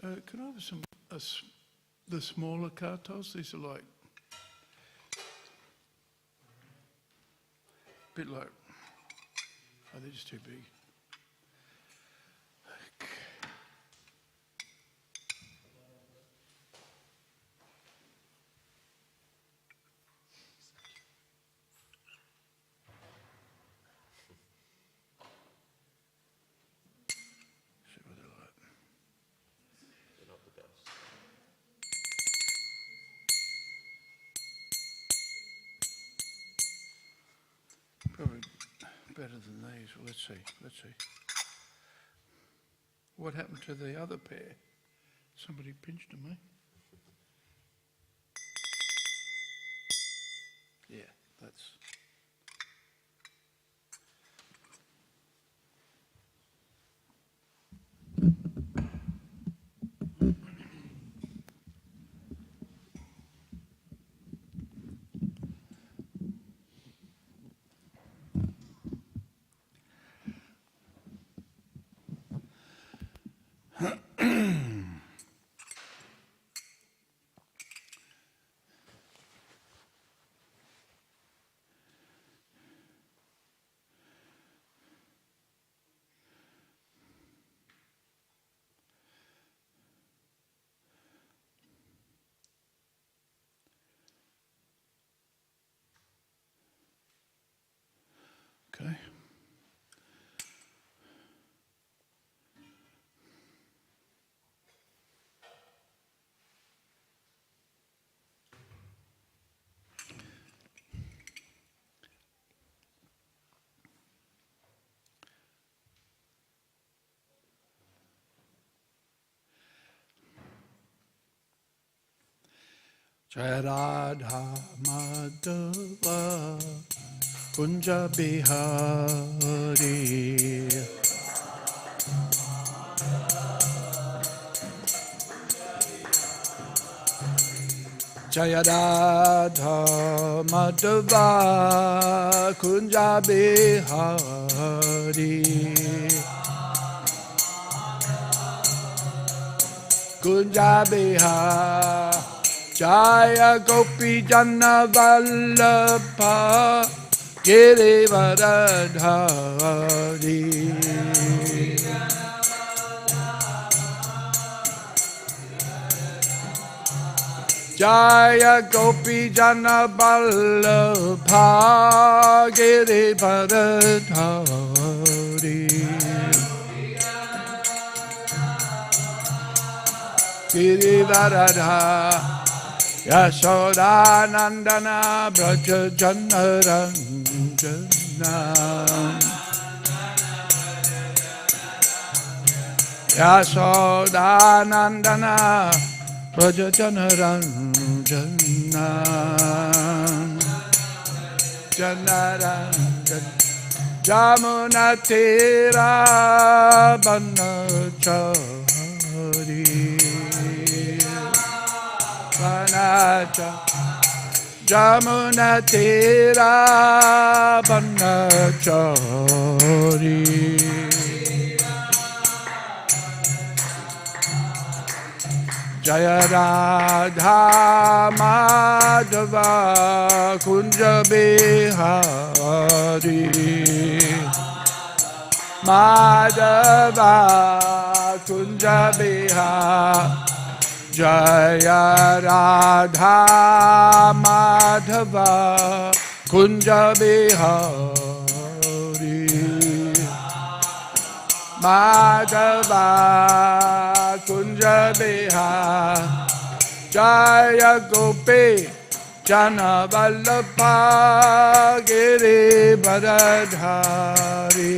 Can I have the smaller kartos? These are like, a bit like, oh, they're just too big. Probably better than these. Well, let's see. What happened to the other pair? Somebody pinched them, eh? Yeah, that's... Okay. Jai Radha Madhava Kunja Bihari Jai Radha Madhava Kunja Bihari Kunja Bihari Jaya Gopi Jana Vallabha Girivaradhari Jaya Gopi Jana Vallabha Girivaradhari Girivaradhari Yashoda Nandana Braja Janaranjana Yashoda Nandana Braja Janaranjana Janaranjana Jamuna Tira Banachari Vanacha Jamuna Tira Banachari Jaya Radha Madhava Kunja Bihari Madhava Kunja Bihari Jaya Radha Madhava Kunja Bihari Madhava Kunja Bihari Jaya Gopi Jana Vallabha Girivaradhari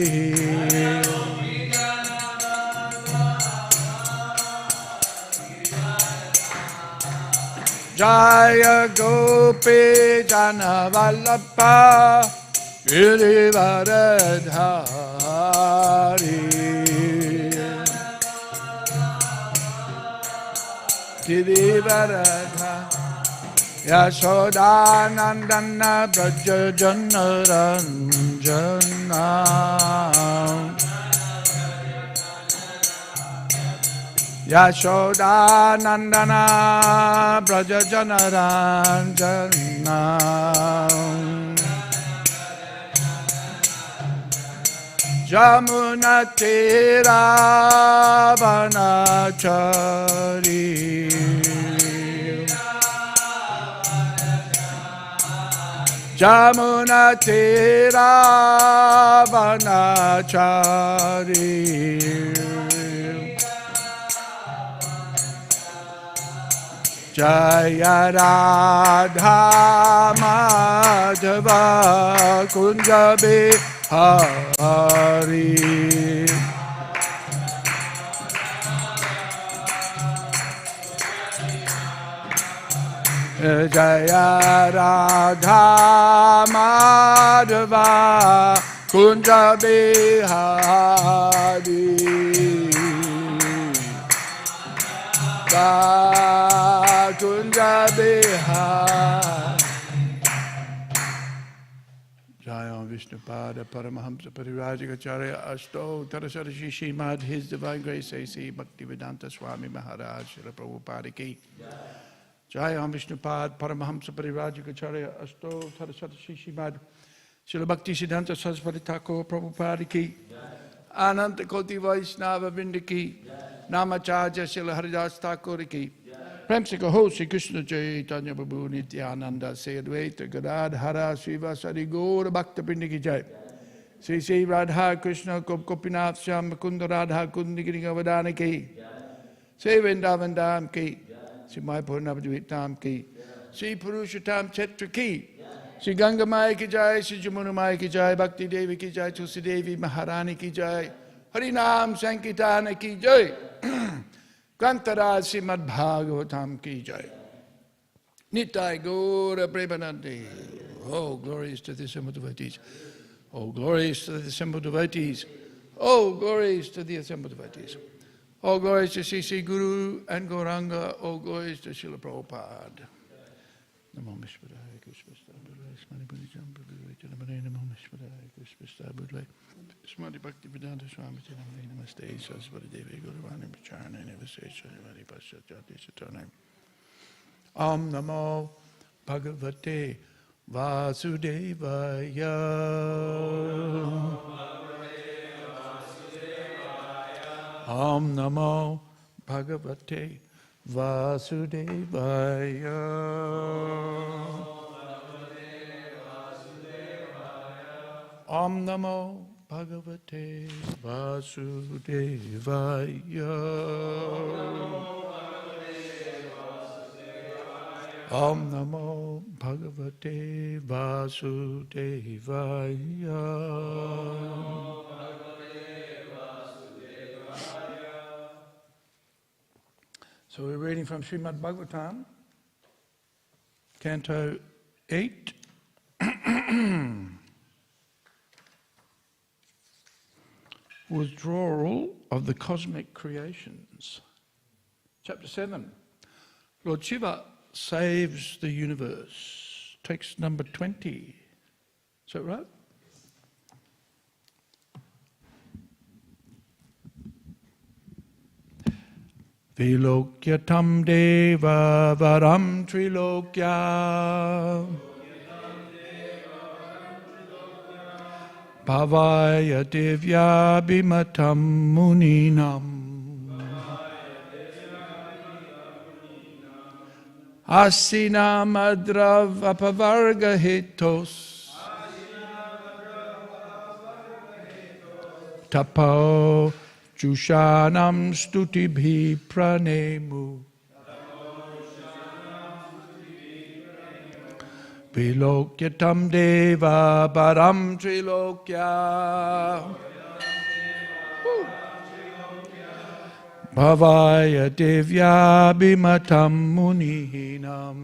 Jaya Gopi Jana Vallabha Girivaradhari Girivaradhari Yashoda Nandana Braja Janaranjana Yashoda Nandana Braja Janaranjana Jamuna Tira Vanachari Jamuna Tira Vanachari Jaya Radha Madhava Kunja Bihari Jaya Radha Madhava Kunja Bihari Kunja Bihari Jaya Vishnupada Paramahamsa Parivajikacharya Ashto Tarasarashi Śrīmad His Divine Grace A.C. Bhaktivedanta Swami Maharaj Srila Prabhupada Ki Jaya Vishnupad Paramahamsa Parivajikacharya Ashto Tarasarashi Śrīmad Srila Bhaktisiddhanta Saraswati Thakur Prabhupada Ki Ananta Koti Vaisnava Vrinda Ki Namacharya Srila Haridas Thakur Ki Prem se kaho Shri Krishna Chaitanya Prabhu Nityananda Se Advaita Gadadhara Shiva Sari Gaura Bhakta Vrinda Ki Jai Sri Sri Radha Krishna Gopinath Shyam Mukunda Radha Kundi Gavadana Ki Sri Vrindavan Dham Ki Sri Mayapur Navadvip Dham Ki Sri Purushottam Kshetra Ki Sri Ganga Maya Ki Jai Sri Jamuna Maya Ki Jai Bhakti Devi Ki Jai Tulsi Devi Maharani Ki Jai Harinam Sankirtana Ki Jai Kantaraj Śrīmad Bhāgavatam Ki Jai Nitai Gaura Premanande. Oh, glories to the assembled devotees. Oh, glories to the assembled devotees. Oh, glories to the assembled devotees. Oh, glories to Sri Guru and Gauranga. Oh, glories to Srila Prabhupada. Namo Vishwadaya Krishna Buddha Smani Buddha Jambudaya Janamane Namo Vishwadaya Krishna Buddha Smani Bhaktivedanta Swami Janamane Namaste Saraswati Devi Guruvani Pacharana Nivasesha Vari Paschatati Satanam Om Namo Bhagavate Vasudevaya Om Namo Bhagavate Vasudevaya Om Namo Bhagavate Vasudevaya Om Namo Bhagavate Vasudevaya So we're reading from Śrīmad Bhāgavatam, Canto 8. Withdrawal of the cosmic creations. Chapter 7. Lord Shiva saves the universe. Text number 20. Is that right? Vilokyatam deva varam trilokya Bhavaya divya bimatam muninam Asinam adrav apavarga hitos Tapo Jushanam stutibhi pranemu Vilokyatam deva param trilokya Bhavaya divya bimatam munihinam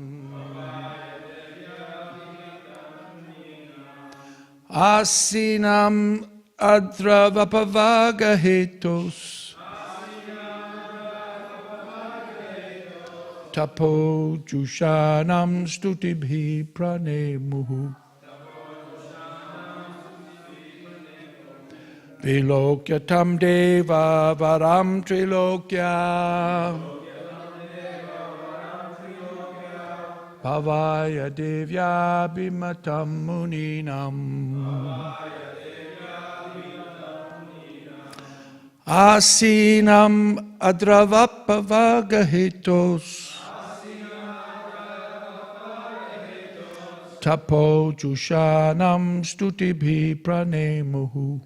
Asinam adravapavaga hetos Tapo jushanam stutibhi pranemuhu Vilokya tam deva varam trilokya. Bhavaya devya bimatam muninam. Asinam adravapavagahitos. Tapo jushanam stutibhi pranemuhu.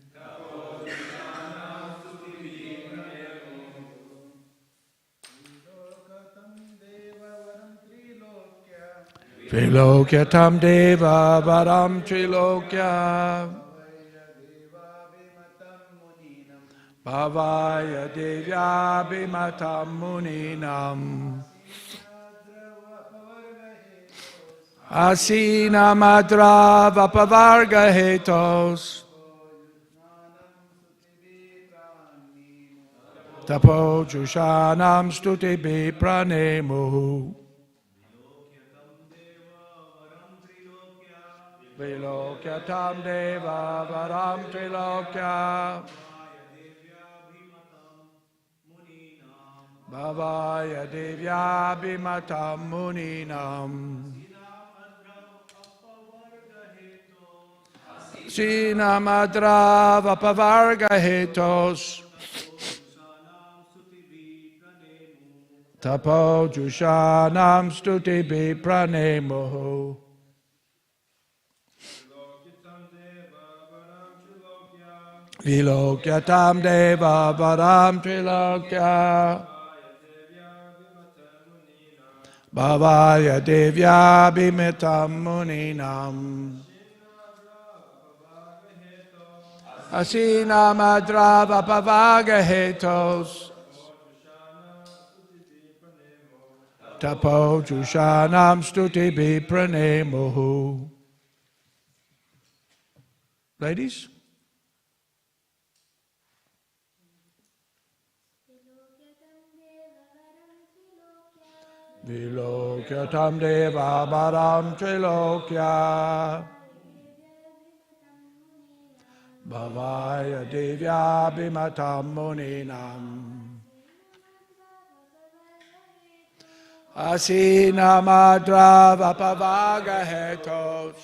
Trilokya tam deva varam trilokya. Bhavaya devya bimatam muninam. Asina madra vapavarga hetos. Tapo jushanam stutibi pranemuhu. Vilokya tam deva varam trilokya. Bhavaya devya bimatam muninam. Sinamadra vapavarga hetos. Tapo jushanam stutibi pranemuhu. Vilokya tam deva varam trilokya. Bhavaya devya bimatam muninam. Asina madra vapavaga hetos. Tapo jushanam stutibi pranemuhu. Ladies? Vilokya tam deva varam trilokya. Bhavaya devya bimatam muninam. Asina madra vapavaga hetos.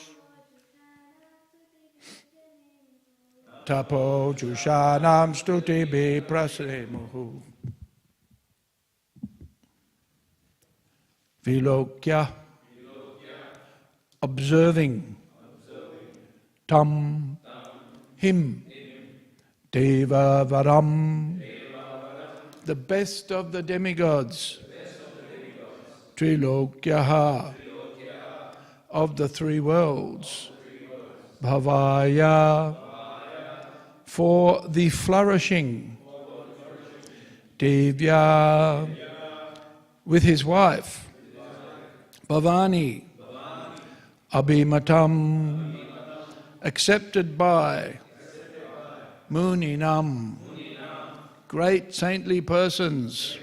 Tapo jushanam stutibi pranemuhu. Vilokya, observing, tam, him, deva varam, the best of the demigods, trilokyaha, of the three worlds, bhavaya, for the flourishing, devya, with his wife, Bhavani, Abhimatam, accepted by Muninam, great saintly persons,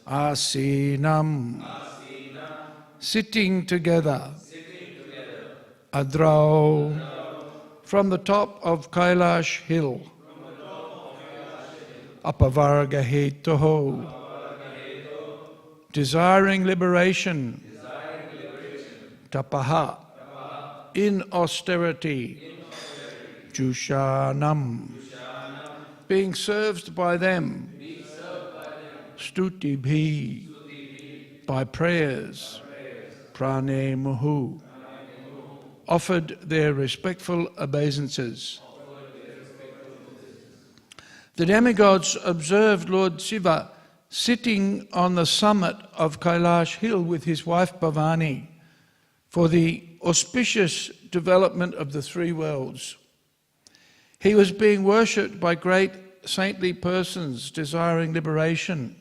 Asinam, sitting together, Adrao, from the top of Kailash hill, Apavarga hetoho, desiring liberation, tapaha, in austerity, jushanam, being served by them, stutibhi, by prayers, pranemuhu, offered their respectful obeisances. The demigods observed Lord Shiva sitting on the summit of Kailash hill with his wife Bhavani for the auspicious development of the three worlds. He was being worshipped by great saintly persons desiring liberation.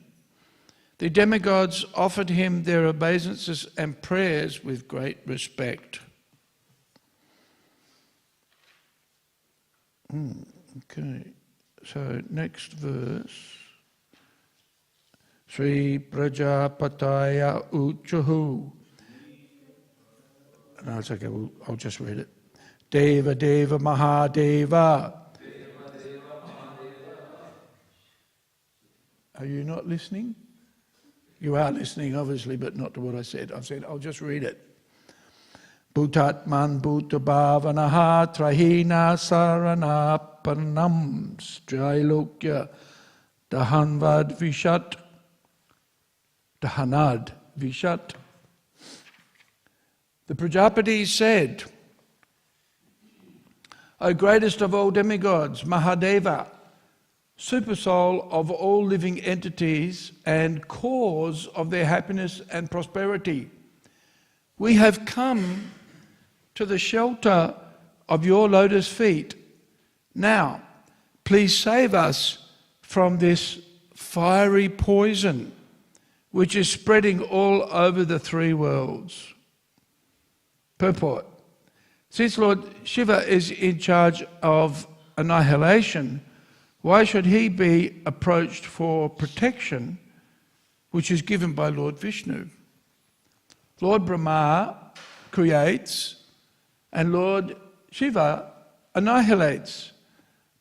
The demigods offered him their obeisances and prayers with great respect. Okay, so next verse. Sri Prajapataya Uchahu. No, it's okay, I'll just read it. Deva Deva Mahadeva Are you not listening? You are listening, obviously, but not to what I said. I've said, I'll just read it. Bhutatman bhutabhavanaha trahina saranapanam strailokya dahanvad vishat. The Prajapati said, O greatest of all demigods, Mahadeva, supersoul of all living entities and cause of their happiness and prosperity, we have come to the shelter of your lotus feet. Now, please save us from this fiery poison which is spreading all over the three worlds. Purport. Since Lord Shiva is in charge of annihilation, why should he be approached for protection, which is given by Lord Vishnu? Lord Brahma creates and Lord Shiva annihilates.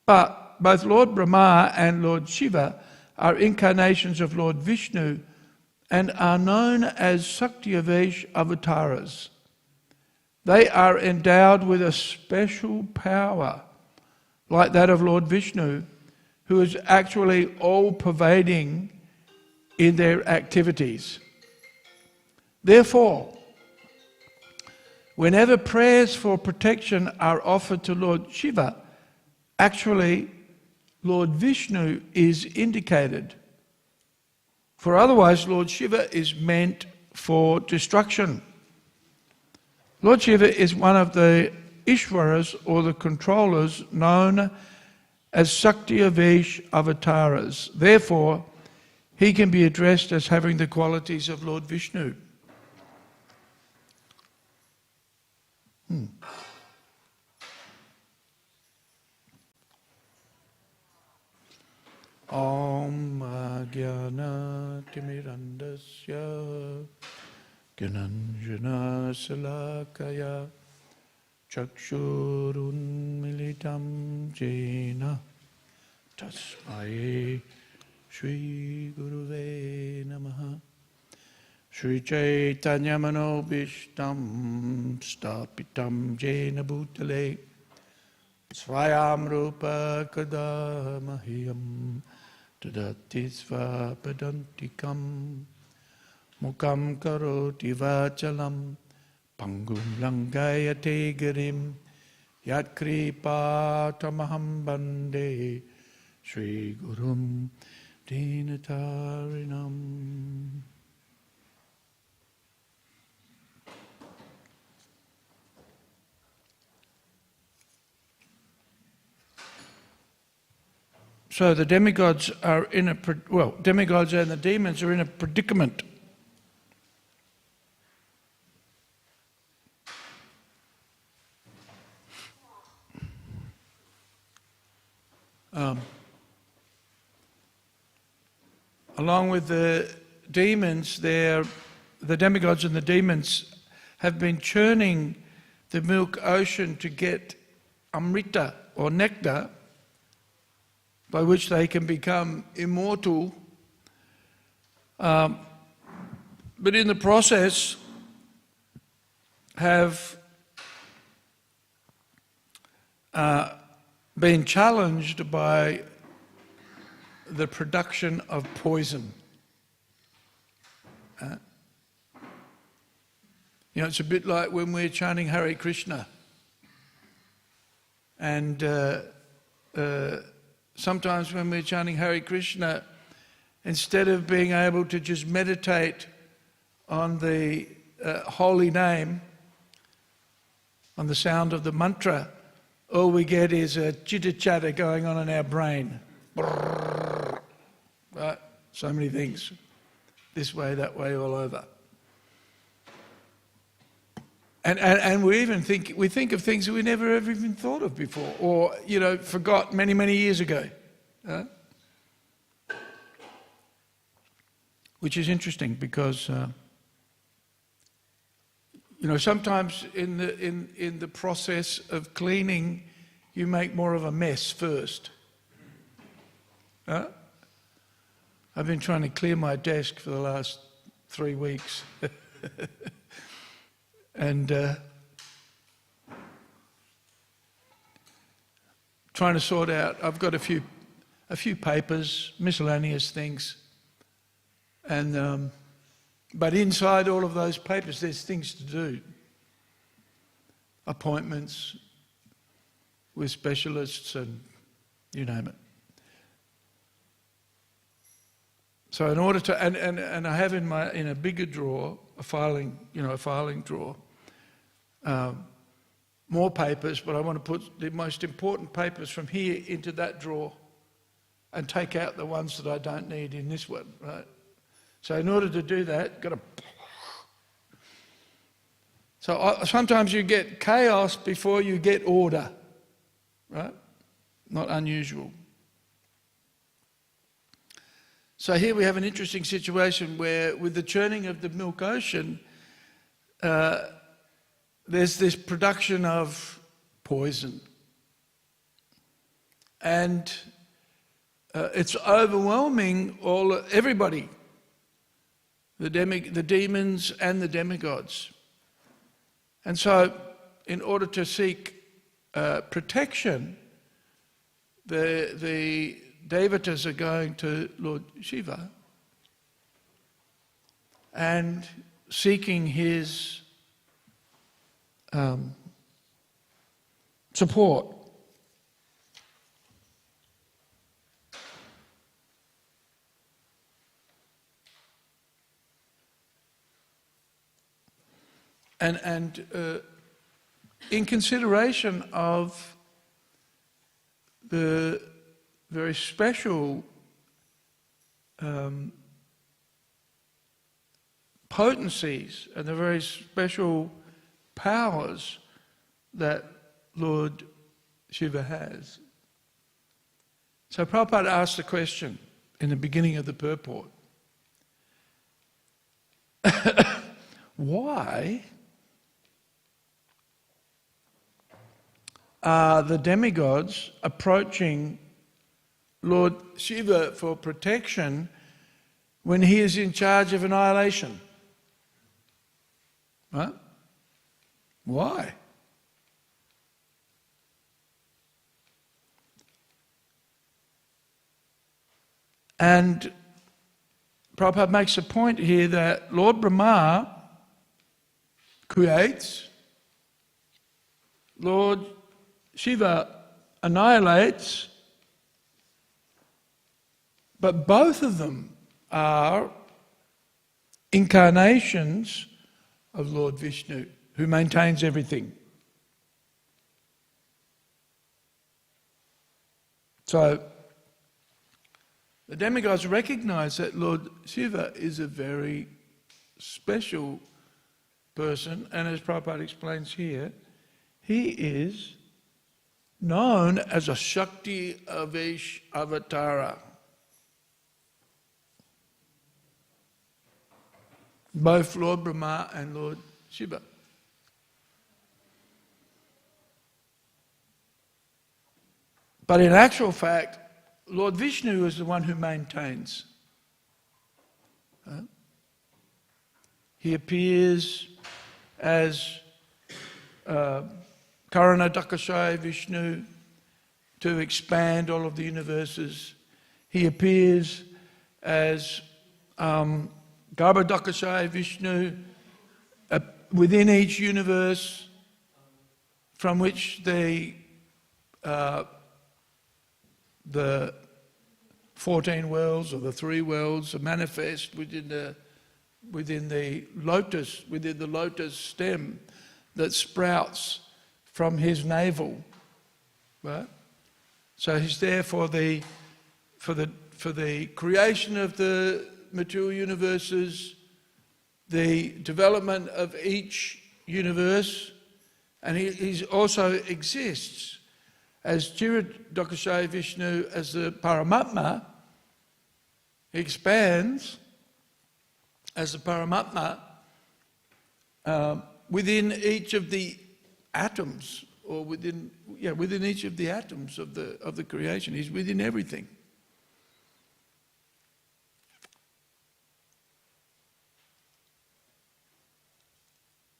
But both Lord Brahma and Lord Shiva are incarnations of Lord Vishnu and are known as Shakti-tattvas avatars. They are endowed with a special power, like that of Lord Vishnu, who is actually all-pervading in their activities. Therefore, whenever prayers for protection are offered to Lord Shiva, actually Lord Vishnu is indicated. For otherwise, Lord Shiva is meant for destruction. Lord Shiva is one of the Ishwaras, or the controllers, known as Shakti-tattvas avatars. Therefore, he can be addressed as having the qualities of Lord Vishnu. Om Jnana Timirandasya Gyananjana Salakaya Chakshurunmilitam Jena Tasmai Shri Guruve Namaha. Shri Chaitanya Manobhishtam Stapitam Jena Bhutale Svayam Rupa Kadamahyam Tadati Svapadantikam Mukam Karoti Vachalam Pangum Langayate Girim Yat Kripa Tamaham Bande Shri Gurum Dinatarinam. So the demigods are in a, demigods and the demons are in a predicament. Along with the demons, the demigods and the demons have been churning the milk ocean to get amrita or nectar, by which they can become immortal. But in the process have been challenged by the production of poison. It's a bit like when we're chanting Hare Krishna, and sometimes when we're chanting Hare Krishna, instead of being able to just meditate on the holy name, on the sound of the mantra, all we get is a chitter-chatter going on in our brain. Right? So many things. This way, that way, all over. And we think of things that we never ever even thought of before, or forgot many, many years ago. Which is interesting because sometimes in the process of cleaning, you make more of a mess first. I've been trying to clear my desk for the last 3 weeks. And trying to sort out, I've got a few papers, miscellaneous things. And but inside all of those papers there's things to do. Appointments with specialists and you name it. So in order to, and I have in a bigger drawer, a filing drawer, more papers, but I want to put the most important papers from here into that drawer and take out the ones that I don't need in this one, right? So in order to do that, got to... So sometimes you get chaos before you get order, right? Not unusual. So here we have an interesting situation where with the churning of the milk ocean, there's this production of poison. And it's overwhelming everybody, the demons and the demigods. And so in order to seek protection, the Devatas are going to Lord Shiva and seeking his support. And in consideration of the very special potencies and the very special powers that Lord Shiva has. So Prabhupada asked the question in the beginning of the purport, why are the demigods approaching Lord Shiva for protection when he is in charge of annihilation? Right? Why? And Prabhupada makes a point here that Lord Brahma creates, Lord Shiva annihilates, but both of them are incarnations of Lord Vishnu, who maintains everything. So the demigods recognize that Lord Shiva is a very special person, and as Prabhupada explains here, he is known as a Shakti-tattvas avatara. Both Lord Brahma and Lord Shiva. But in actual fact, Lord Vishnu is the one who maintains. He appears as Karanadakashaya Vishnu to expand all of the universes. He appears as Garbhodakashaya Vishnu within each universe from which the 14 worlds or the 3 worlds are manifest within the lotus stem that sprouts from his navel, right? So he's there for the creation of the material universes, the development of each universe, and he also exists as Chiradakashaya Vishnu, as the Paramatma. He expands as the Paramatma within each of the atoms, or within each of the atoms of the creation. He's within everything.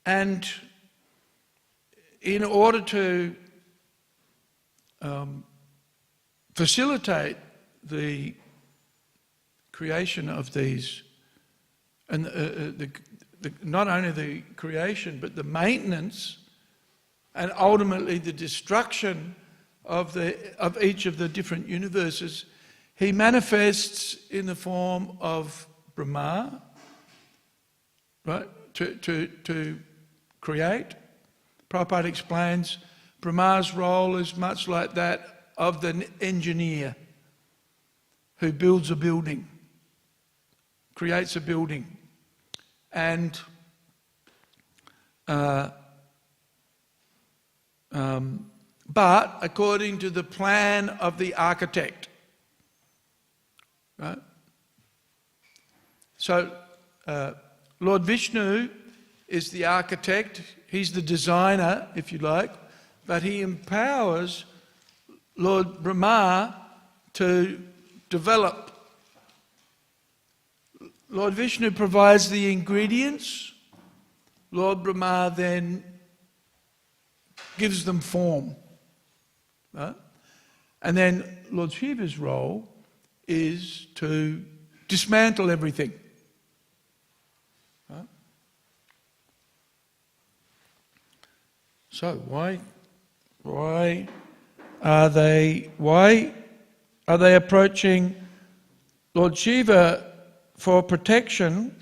And in order to facilitate the creation of these, and not only the creation, but the maintenance and ultimately the destruction of each of the different universes, he manifests in the form of Brahma, right? To create. Prabhupada explains Brahma's role is much like that of the engineer who builds a building, creates a building, and but according to the plan of the architect, right? So Lord Vishnu is the architect, he's the designer, if you like, but he empowers Lord Brahma to develop. Lord Vishnu provides the ingredients, Lord Brahma then gives them form. Right? And then Lord Shiva's role is to dismantle everything. Right? So why are they approaching Lord Shiva for protection,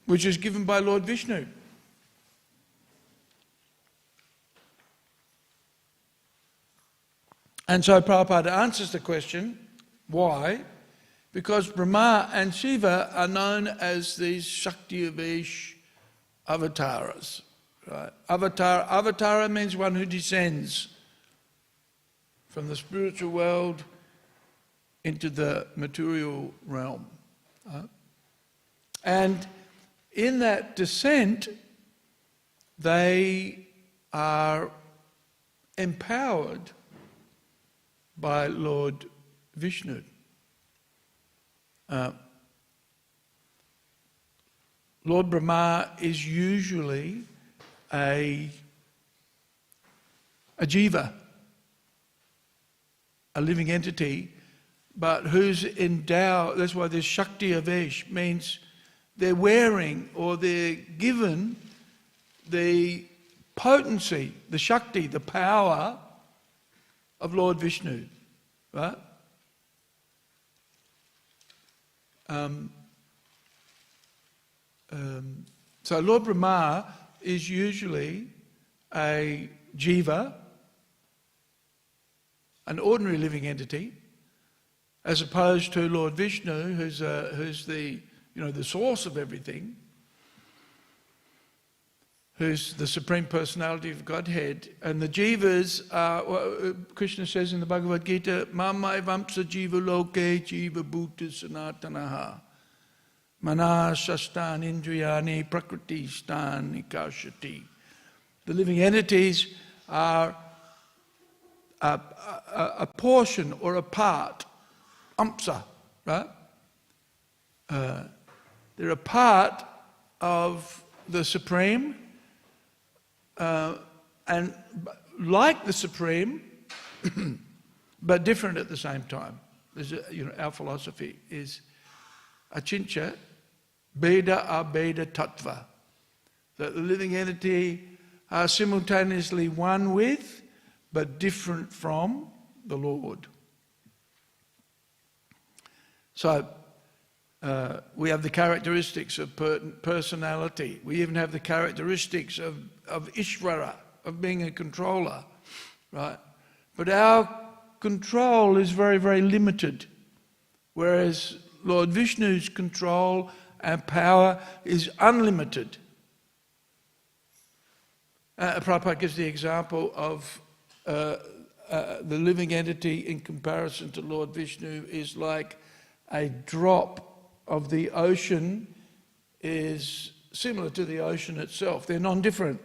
which is given by Lord Vishnu? And so Prabhupada answers the question, why? Because Brahma and Shiva are known as these Shakti-tattvas avatars. Right? Avatara means one who descends from the spiritual world into the material realm. Right? And in that descent, they are empowered by Lord Vishnu. Lord Brahma is usually a jiva, a living entity, but who's endowed, that's why this Shakti-tattvas means they're wearing or they're given the potency, the Shakti, the power of Lord Vishnu, right? So Lord Brahma is usually a jiva, an ordinary living entity, as opposed to Lord Vishnu, who's the the source of everything, who's the Supreme Personality of Godhead. And the jivas are, Krishna says in the Bhagavad Gita, Mamai vamsa jiva loke jiva bhuta sanatanaha manas shastan indriyani prakriti stan ikashati. The living entities are a portion or a part, amsa, right? They're a part of the Supreme, and like the Supreme, but different at the same time. There's our philosophy is achincha beda abeda tattva, that the living entity are simultaneously one with, but different from the Lord. So we have the characteristics of personality. We even have the characteristics of Ishvara, of being a controller, right? But our control is very, very limited, whereas Lord Vishnu's control and power is unlimited. Prabhupada gives the example of the living entity in comparison to Lord Vishnu is like a drop of the ocean is similar to the ocean itself. They're non-different.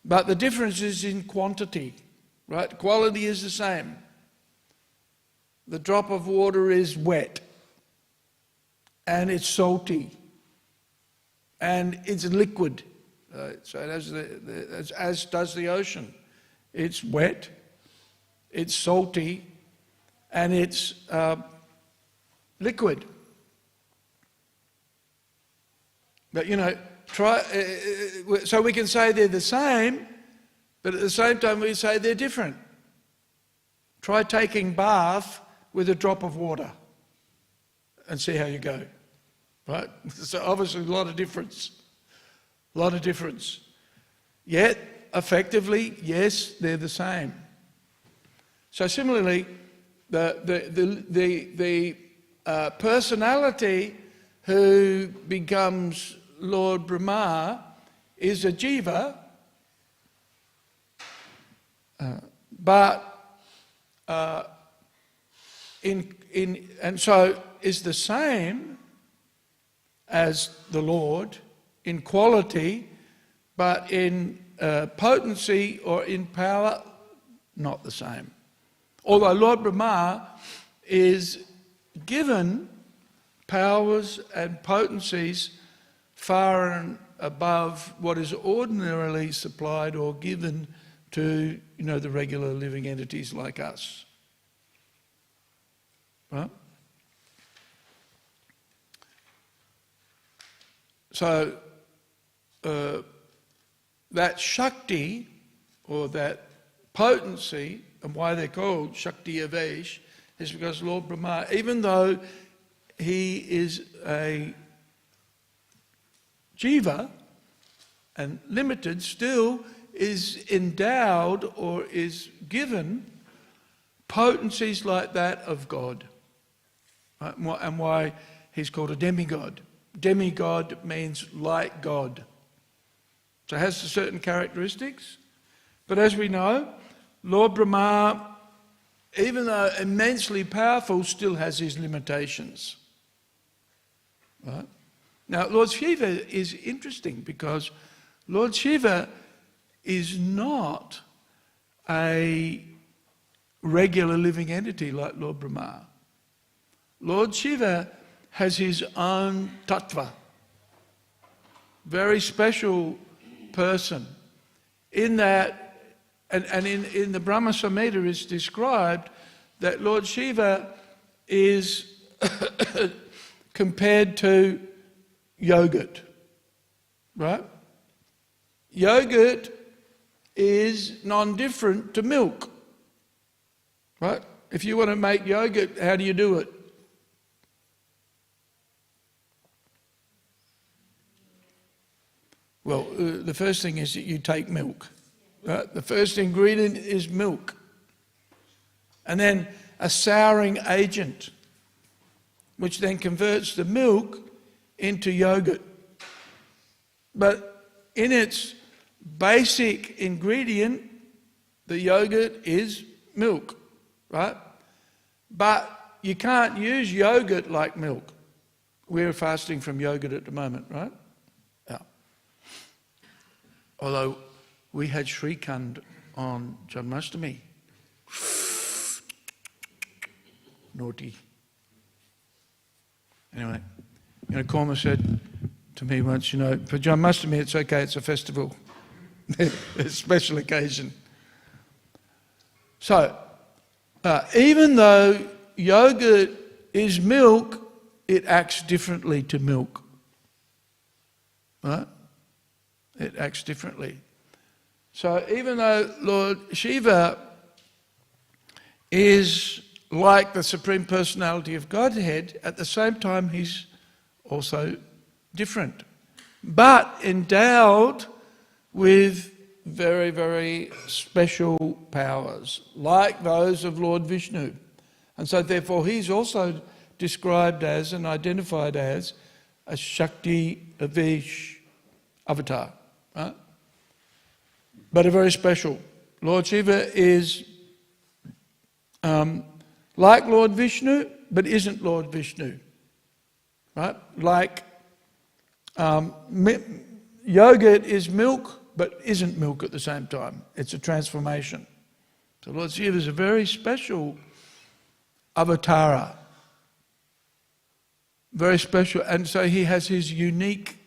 But the difference is in quantity, right? Quality is the same. The drop of water is wet, and it's salty, and it's liquid, So it has as does the ocean. It's wet, it's salty, and it's liquid. But so we can say they're the same, but at the same time we say they're different. Try taking bath with a drop of water and see how you go, right? So obviously a lot of difference. Yet, effectively, yes, they're the same. So similarly, the personality who becomes Lord Brahma is a jiva, and so is the same as the Lord in quality, but in potency or in power, not the same. Although Lord Brahma is given powers and potencies far and above what is ordinarily supplied or given to, the regular living entities like us. Right? So that Shakti, or that potency, and why they're called Shakti-tattvas, is because Lord Brahma, even though he is a jiva and limited, still is endowed or is given potencies like that of God. Right? And why he's called a demigod. Demigod means like God. So it has certain characteristics. But as we know, Lord Brahma, even though immensely powerful, still has his limitations. Right? Now, Lord Shiva is interesting because Lord Shiva is not a regular living entity like Lord Brahma. Lord Shiva has his own tattva, very special person, in that, and in the Brahma Samhita it's described that Lord Shiva is compared to yogurt, right? Yogurt is non-different to milk, right? If you want to make yogurt, how do you do it? Well, the first thing is that you take milk. Right? The first ingredient is milk. And then a souring agent, which then converts the milk into yogurt. But in its basic ingredient, the yogurt is milk, right? But you can't use yogurt like milk. We're fasting from yogurt at the moment, right? Yeah. Although we had Shrikand on Janmashtami. Naughty. Anyway, Korma said to me once, for Janmashtami it's okay, it's a festival. It's a special occasion. So, even though yogurt is milk, it acts differently to milk. Right? It acts differently. So even though Lord Shiva is like the Supreme Personality of Godhead, at the same time he's also different, but endowed with very, very special powers, like those of Lord Vishnu. And so therefore he's also described as and identified as a Shakti-tattvas avatar. Right? But a very special. Lord Shiva is like Lord Vishnu, but isn't Lord Vishnu. Right? Like yogurt is milk, but isn't milk at the same time. It's a transformation. So Lord Shiva is a very special avatara. Very special. And so he has his unique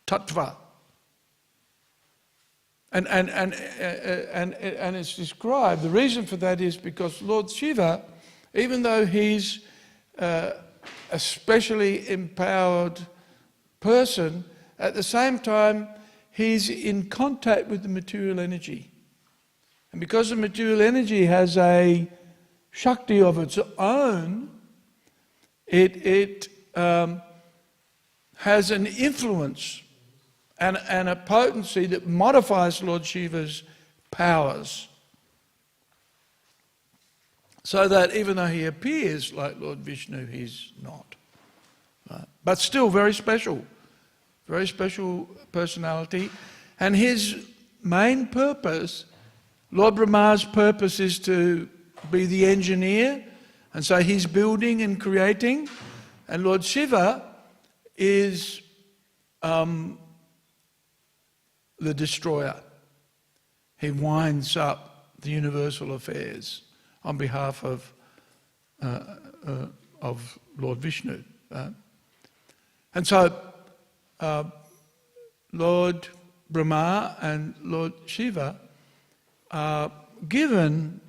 tattva. And it's described, the reason for that is because Lord Shiva, even though he's a specially empowered person, at the same time he's in contact with the material energy. And because the material energy has a Shakti of its own, it has an influence and a potency that modifies Lord Shiva's powers. So that even though he appears like Lord Vishnu, he's not. Right? But still very special personality. And his main purpose, Lord Brahma's purpose, is to be the engineer, and so he's building and creating, and Lord Shiva is the destroyer. He winds up the universal affairs on behalf of Lord Vishnu. And so Lord Brahma and Lord Shiva are given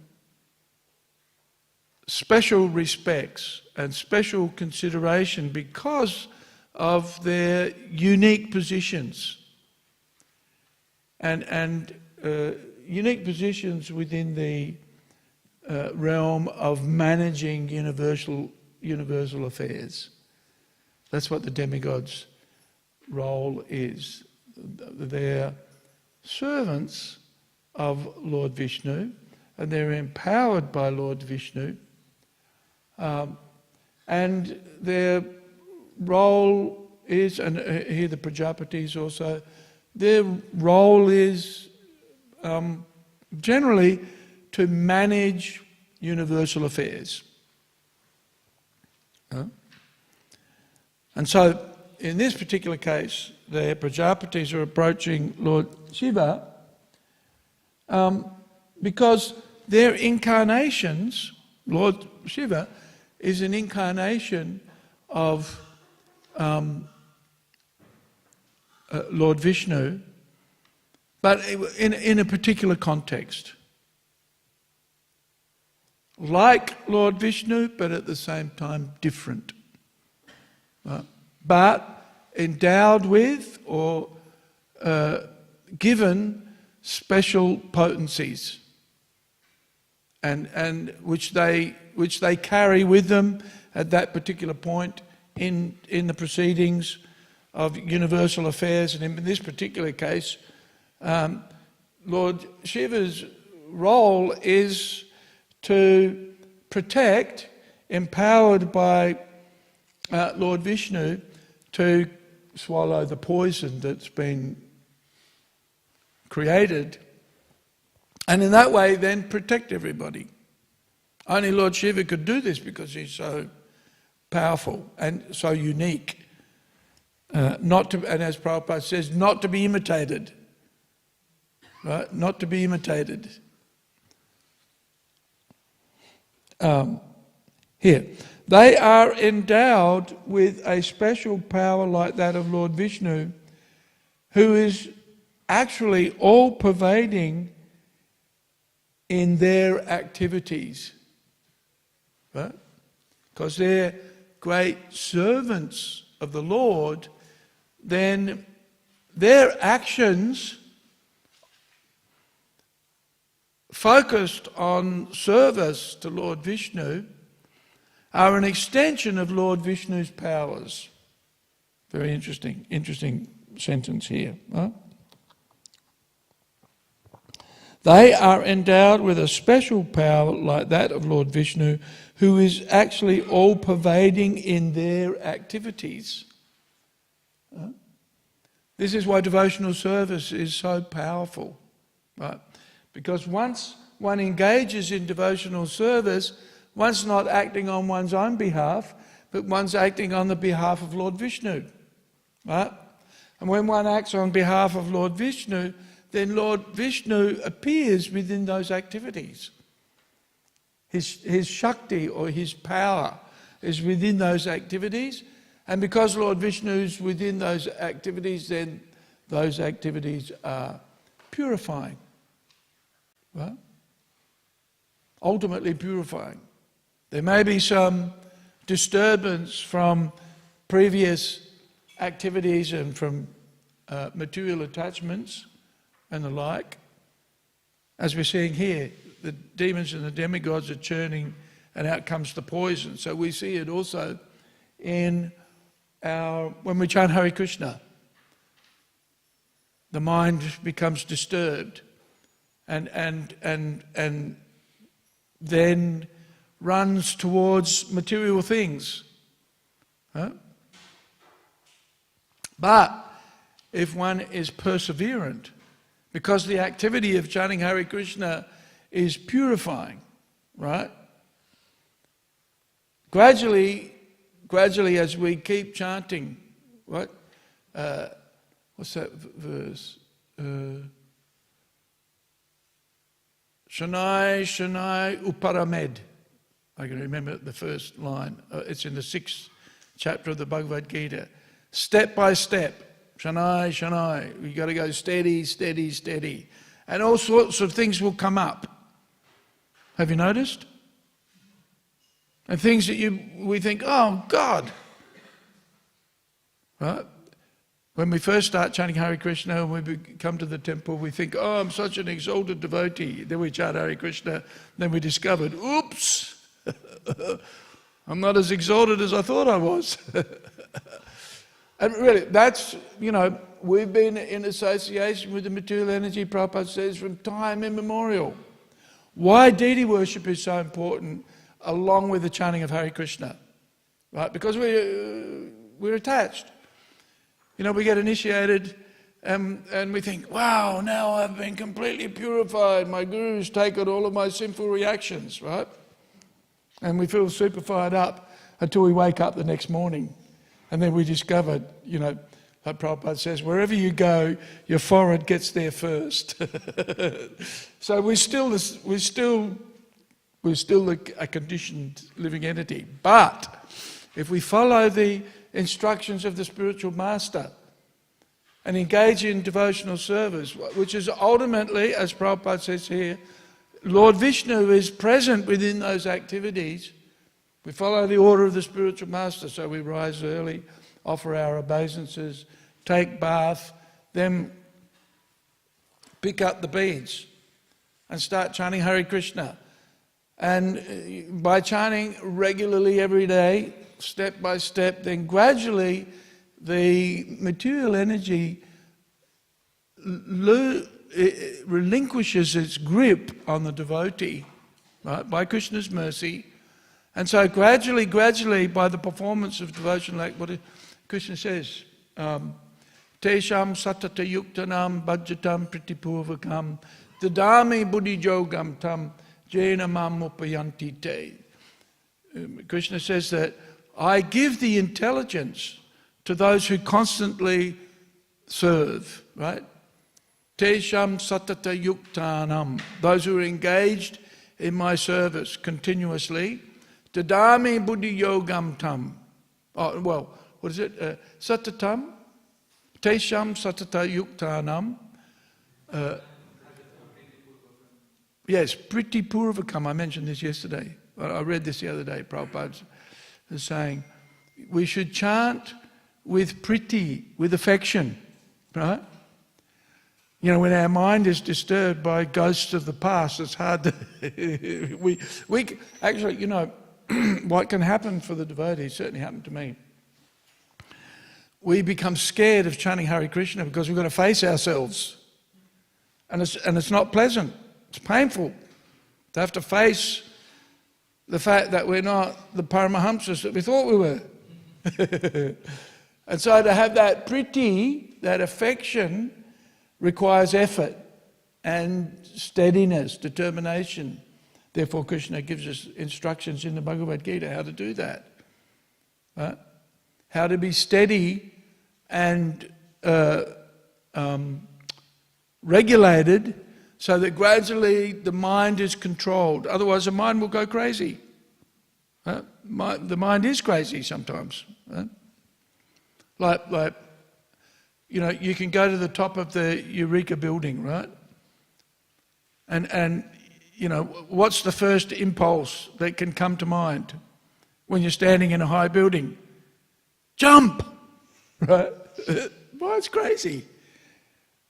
special respects and special consideration because of their unique positions and unique positions within the realm of managing universal affairs. That's what the demigods' role is. They're servants of Lord Vishnu, and they're empowered by Lord Vishnu, and their role is, and here the Prajapatis also, their role is generally to manage universal affairs. And so, in this particular case, the Prajapatis are approaching Lord Shiva because their incarnations, Lord Shiva is an incarnation of Lord Vishnu, but in a particular context. Like Lord Vishnu, but at the same time different. But endowed with or given special potencies, and which they carry with them at that particular point in the proceedings of universal affairs. And in this particular case, Lord Shiva's role is to protect, empowered by Lord Vishnu, to swallow the poison that's been created, and in that way then protect everybody. Only Lord Shiva could do this because he's so powerful and so unique. And as Prabhupada says, not to be imitated. Right? Not to be imitated. Here. They are endowed with a special power like that of Lord Vishnu, who is actually all-pervading in their activities. Right? Because they're great servants of the Lord, then their actions focused on service to Lord Vishnu are an extension of Lord Vishnu's powers. Very interesting sentence here. Huh? They are endowed with a special power like that of Lord Vishnu, who is actually all-pervading in their activities. Huh? This is why devotional service is so powerful. Right? Because once one engages in devotional service, one's not acting on one's own behalf, but one's acting on the behalf of Lord Vishnu. Right? And when one acts on behalf of Lord Vishnu, then Lord Vishnu appears within those activities. His Shakti, or his power, is within those activities. And because Lord Vishnu is within those activities, then those activities are purifying. Right? Ultimately purifying. There may be some disturbance from previous activities and from material attachments and the like. As we're seeing here, the demons and the demigods are churning and out comes the poison. So we see it also in when we chant Hare Krishna. The mind becomes disturbed and then runs towards material things. Huh? But if one is perseverant, because the activity of chanting Hare Krishna is purifying, right? Gradually as we keep chanting, what? What's that verse? Shanai, Shanai, Uparamed. I can remember the first line. It's in the 6th chapter of the Bhagavad Gita. Step by step. Shanai, Shanai. You've got to go steady, steady, steady. And all sorts of things will come up. Have you noticed? And things that we think, oh, God. Right? When we first start chanting Hare Krishna and we come to the temple, we think, oh, I'm such an exalted devotee. Then we chant Hare Krishna. Then we discovered, oops, I'm not as exalted as I thought I was. And really, that's, we've been in association with the material energy, Prabhupada says, from time immemorial. Why deity worship is so important, along with the chanting of Hare Krishna, right? Because we're attached. We get initiated and we think, wow, now I've been completely purified. My guru's taken all of my sinful reactions, right? And we feel super fired up until we wake up the next morning. And then we discovered, like Prabhupada says, wherever you go, your forehead gets there first. So we're still a conditioned living entity. But if we follow the instructions of the spiritual master and engage in devotional service, which is ultimately, as Prabhupada says here, Lord Vishnu is present within those activities. We follow the order of the spiritual master, so we rise early, offer our obeisances, take bath, then pick up the beads and start chanting Hare Krishna. And by chanting regularly every day, step by step, then gradually the material energy relinquishes its grip on the devotee, right, by Krishna's mercy. And so gradually, by the performance of devotional act, what Krishna says, Tesham satata yuktanam bhajjatam pritipurvakam dadami buddhi jogam tam jena mam upayanti te. Krishna says that I give the intelligence to those who constantly serve, right? Tesham satata yuktanam, those who are engaged in my service continuously. Dadami buddhi yogam tam. Oh, well, what is it? Satatam. Tesham satata yuktanam. Yes, priti purvakam. I mentioned this yesterday. I read this the other day. Prabhupada is saying we should chant with priti, with affection, right? When our mind is disturbed by ghosts of the past, it's hard to... we actually, what can happen for the devotees, certainly happened to me. We become scared of chanting Hare Krishna because we've got to face ourselves. And it's not pleasant. It's painful to have to face the fact that we're not the Paramahamsas that we thought we were. And so to have that priti, that affection, requires effort and steadiness, determination. Therefore, Krishna gives us instructions in the Bhagavad Gita how to do that. Right? How to be steady and regulated so that gradually the mind is controlled. Otherwise, the mind will go crazy. Right? The mind is crazy sometimes. Right? Like you can go to the top of the Eureka building, right? And you know, what's the first impulse that can come to mind when you're standing in a high building? Jump! Right? Well, it's crazy.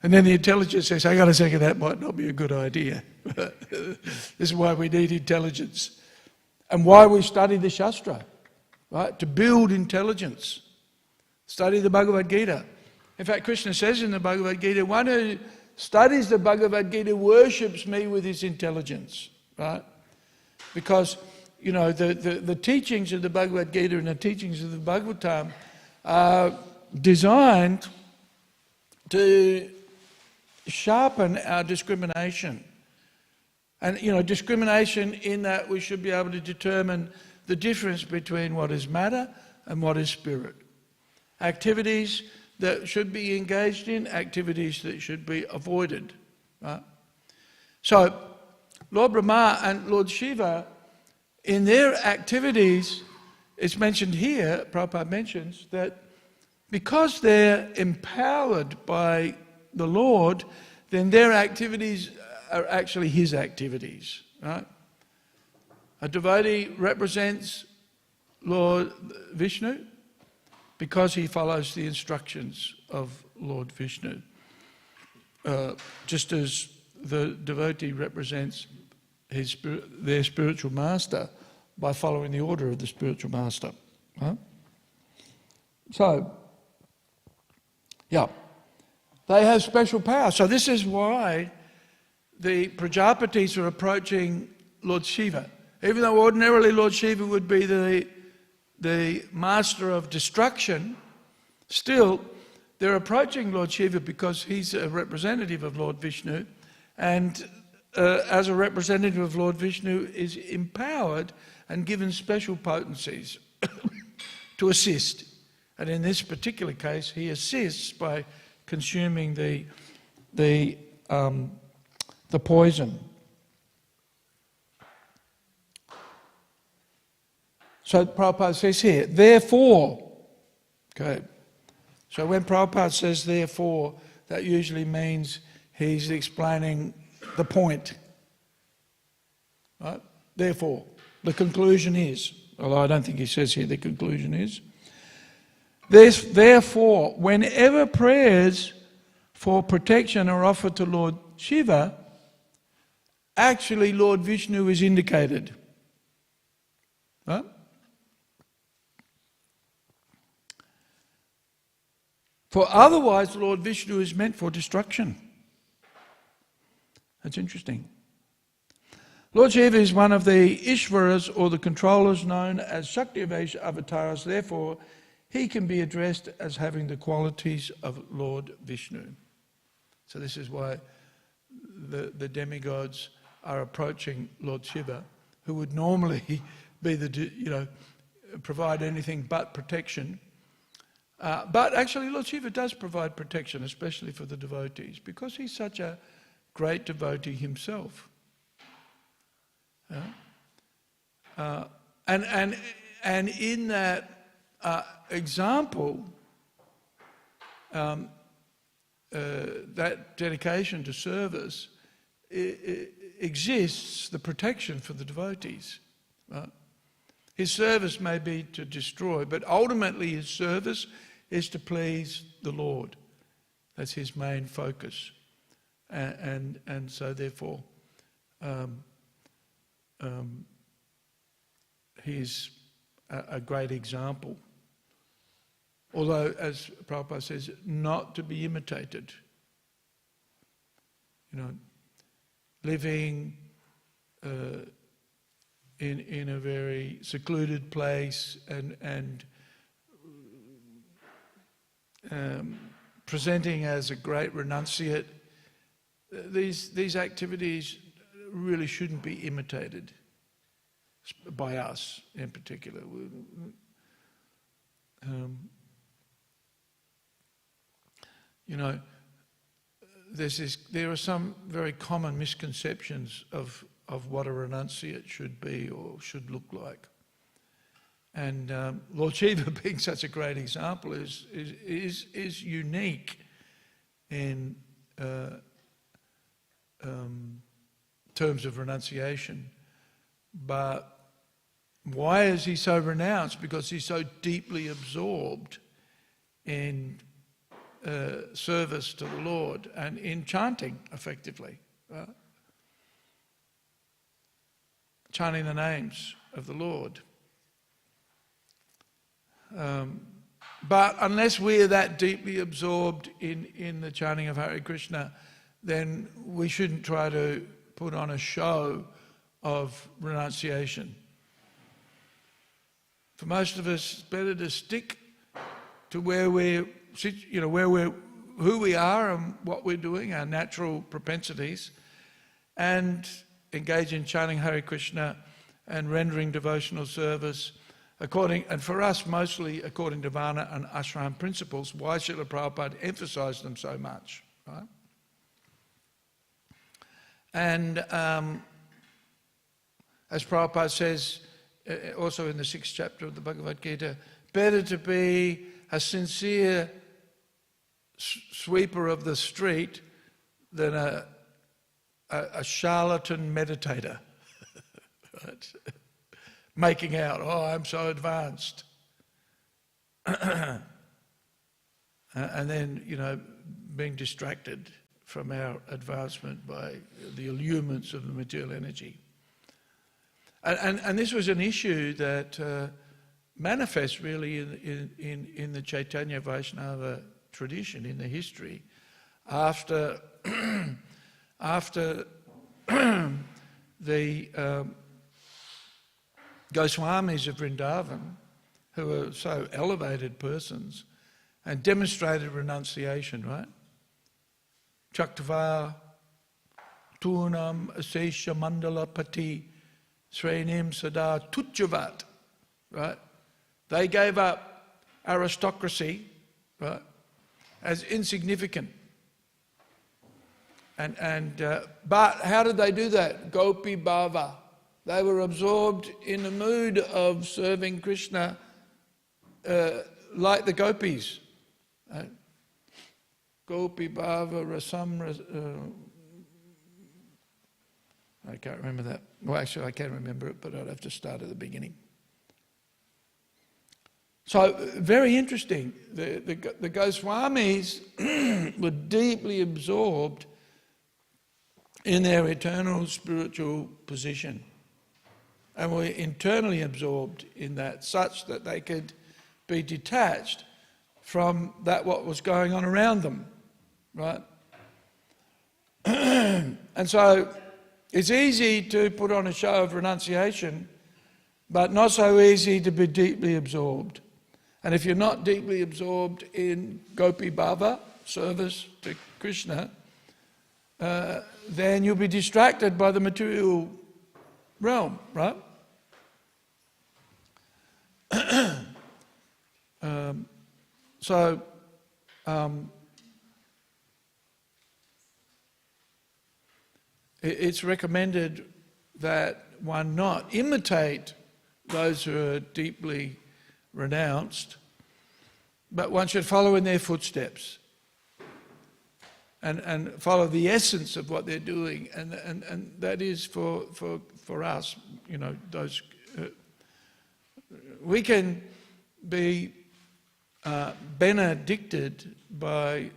And then the intelligence says, hang on a second, that might not be a good idea. This is why we need intelligence. And why we study the Shastra, right? To build intelligence. Study the Bhagavad Gita. In fact, Krishna says in the Bhagavad Gita, one who studies the Bhagavad Gita worships me with his intelligence, right? Because, you know, the teachings of the Bhagavad Gita and the teachings of the Bhagavatam are designed to sharpen our discrimination. And, you know, discrimination in that we should be able to determine the difference between what is matter and what is spirit. Activities that should be engaged in, activities that should be avoided. Right? So, Lord Brahma and Lord Shiva, in their activities, it's mentioned here, Prabhupada mentions, that because they're empowered by the Lord, then their activities are actually his activities. Right? A devotee represents Lord Vishnu because he follows the instructions of Lord Vishnu. Just as the devotee represents their spiritual master by following the order of the spiritual master. Right? So, yeah, they have special power. So this is why the Prajapatis are approaching Lord Shiva. Even though ordinarily Lord Shiva would be the master of destruction, still they're approaching Lord Shiva because he's a representative of Lord Vishnu, and as a representative of Lord Vishnu is empowered and given special potencies to assist. And in this particular case, he assists by consuming the poison. So Prabhupada says here, therefore, okay. So when Prabhupada says therefore, that usually means he's explaining the point. Right? Therefore, the conclusion is, although I don't think he says here the conclusion is, therefore, whenever prayers for protection are offered to Lord Shiva, actually Lord Vishnu is indicated. Right? For otherwise, Lord Vishnu is meant for destruction. That's interesting. Lord Shiva is one of the Ishvaras, or the controllers, known as Shakti-tattvas avatars. Therefore, he can be addressed as having the qualities of Lord Vishnu. So this is why the demigods are approaching Lord Shiva, who would normally be provide anything but protection. But actually Lord Shiva does provide protection, especially for the devotees, because he's such a great devotee himself. And in that example, that dedication to service, exists the protection for the devotees. Right? His service may be to destroy, but ultimately his service is to please the Lord. That's his main focus. And so therefore, he's a great example. Although, as Prabhupada says, not to be imitated. You know, living in a very secluded place and presenting as a great renunciate, these activities really shouldn't be imitated by us in particular. You know, there are some very common misconceptions of what a renunciate should be or should look like. And Lord Shiva, being such a great example, is unique in terms of renunciation. But why is he so renounced? Because he's so deeply absorbed in service to the Lord and in chanting, effectively. Right? Chanting the names of the Lord. But unless we are that deeply absorbed in the chanting of Hare Krishna, then we shouldn't try to put on a show of renunciation. For most of us, it's better to stick to where we're, who we are and what we're doing, our natural propensities, and engage in chanting Hare Krishna and rendering devotional service and for us mostly according to Varna and Ashram principles. Why Srila Prabhupada emphasised them so much, right? And as Prabhupada says also in the 6th chapter of the Bhagavad Gita, better to be a sincere sweeper of the street than a charlatan meditator. Right? Making out, oh, I'm so advanced. And then, being distracted from our advancement by the allurements of the material energy. And this was an issue that manifests really in the Chaitanya Vaisnava tradition, in the history, after the Goswamis of Vrindavan, who were so elevated persons, and demonstrated renunciation, right? Chaktava Turnam Asesha Mandala Pati Srenim Sada Tuchavat, right? They gave up aristocracy, right, as insignificant. But how did they do that? Gopi Bhava. They were absorbed in the mood of serving Krishna like the gopis. Right? Gopi Bhava Rasam. I can't remember that. Well, actually, I can remember it, but I'd have to start at the beginning. So, very interesting. The Goswamis were deeply absorbed in their eternal spiritual position. And were internally absorbed in that, such that they could be detached from what was going on around them, right? And so it's easy to put on a show of renunciation, but not so easy to be deeply absorbed. And if you're not deeply absorbed in Gopi Bhava, service to Krishna, then you'll be distracted by the material realm, right? It's recommended that one not imitate those who are deeply renounced, but one should follow in their footsteps and follow the essence of what they're doing, and that is for us, those. We can be benedicted by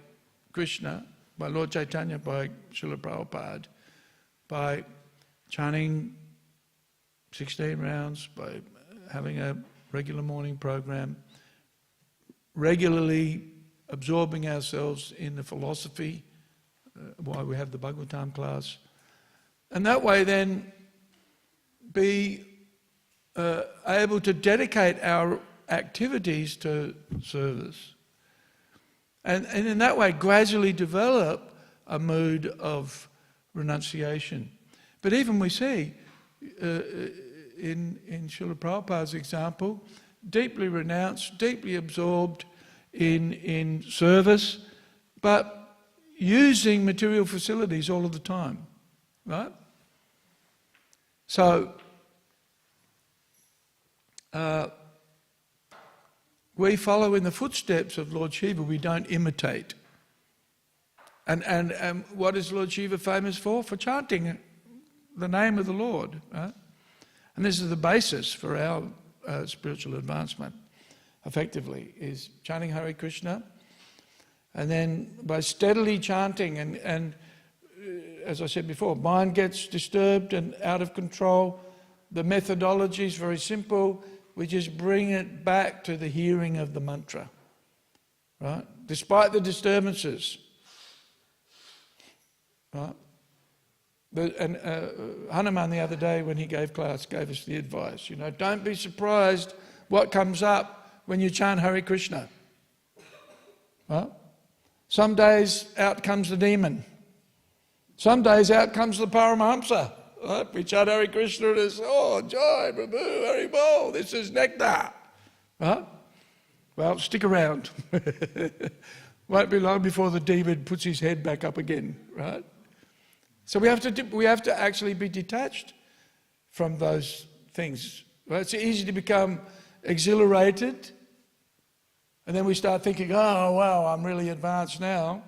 Krishna, by Lord Chaitanya, by Srila Prabhupada, by chanting 16 rounds, by having a regular morning program, regularly absorbing ourselves in the philosophy, why we have the Bhagavatam class, and that way then be able to dedicate our activities to service. And in that way gradually develop a mood of renunciation. But even we see in Srila Prabhupada's example, deeply renounced, deeply absorbed in service, but using material facilities all of the time, right? So we follow in the footsteps of Lord Shiva, we don't imitate. And what is Lord Shiva famous for? For chanting the name of the Lord. Right? And this is the basis for our spiritual advancement, effectively, is chanting Hare Krishna. And then by steadily chanting, and as I said before, mind gets disturbed and out of control. The methodology is very simple. We just bring it back to the hearing of the mantra, right? Despite the disturbances, right? And Hanuman the other day when he gave class gave us the advice, don't be surprised what comes up when you chant Hare Krishna. Right? Some days out comes the demon. Some days out comes the Paramahamsa. Right? We chant Hare Krishna and it's, oh, joy, Prabhu, Hare Bol, this is nectar. Right? Well, stick around. Won't be long before the demon puts his head back up again. Right? So we have to actually be detached from those things. Right? It's easy to become exhilarated, and then we start thinking, oh, wow, I'm really advanced now.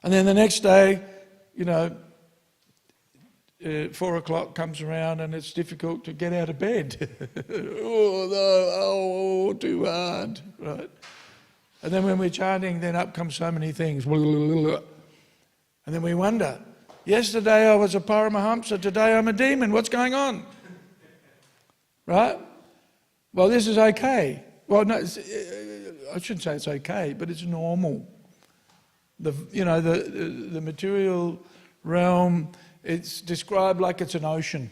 And then the next day, 4 o'clock comes around and it's difficult to get out of bed. oh, too hard. Right? And then when we're chanting, then up come so many things. And then we wonder, yesterday I was a Paramahamsa, today I'm a demon. What's going on? Right? Well, this is okay. Well, no, I shouldn't say it's okay, but it's normal. The material realm, it's described like it's an ocean.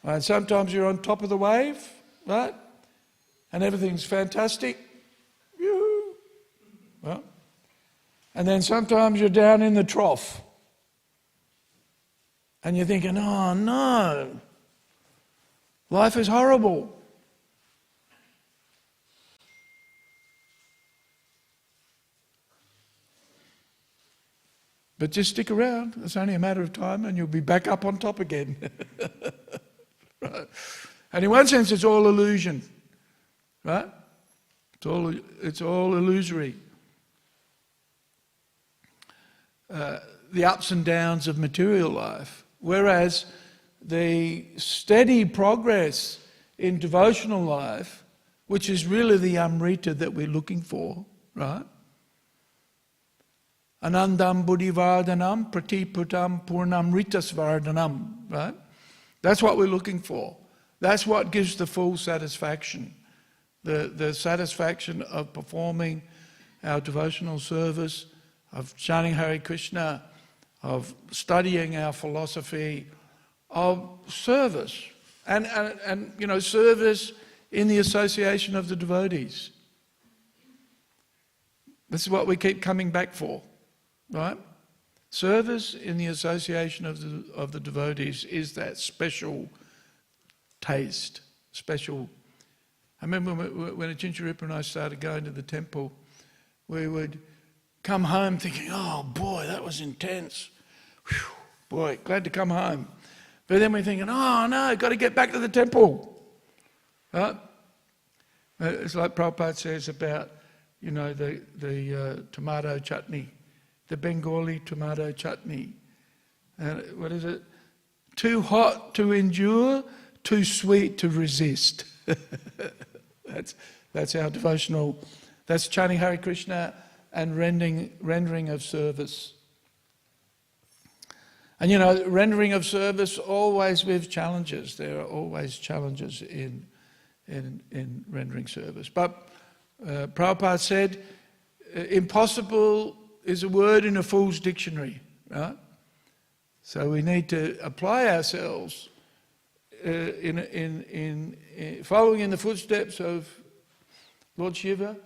Right? Sometimes you're on top of the wave, right? And everything's fantastic. Yoo-hoo. Well, and then sometimes you're down in the trough. And you're thinking, oh no, life is horrible. But just stick around. It's only a matter of time and you'll be back up on top again. Right? And in one sense, it's all illusion. Right? It's all illusory. The ups and downs of material life. Whereas the steady progress in devotional life, which is really the Amrita that we're looking for, right? Anandam buddhivardhanam pratiputam purnamritasvardhanam, right? That's what we're looking for. That's what gives the full satisfaction. The satisfaction of performing our devotional service, of chanting Hare Krishna, of studying our philosophy, of service. And service in the association of the devotees. This is what we keep coming back for. Right? Service in the association of the devotees is that special taste, special. I remember when Achincharipa and I started going to the temple, we would come home thinking, oh boy, that was intense. Whew, boy, glad to come home. But then we're thinking, oh no, got to get back to the temple. Right? It's like Prabhupada says about, the tomato chutney. The Bengali tomato chutney. What is it? Too hot to endure, too sweet to resist. That's our devotional. That's chanting Hare Krishna and rendering of service. And rendering of service always with challenges. There are always challenges in rendering service. But Prabhupada said, impossible is a word in a fool's dictionary, right? So we need to apply ourselves in following in the footsteps of Lord Shiva,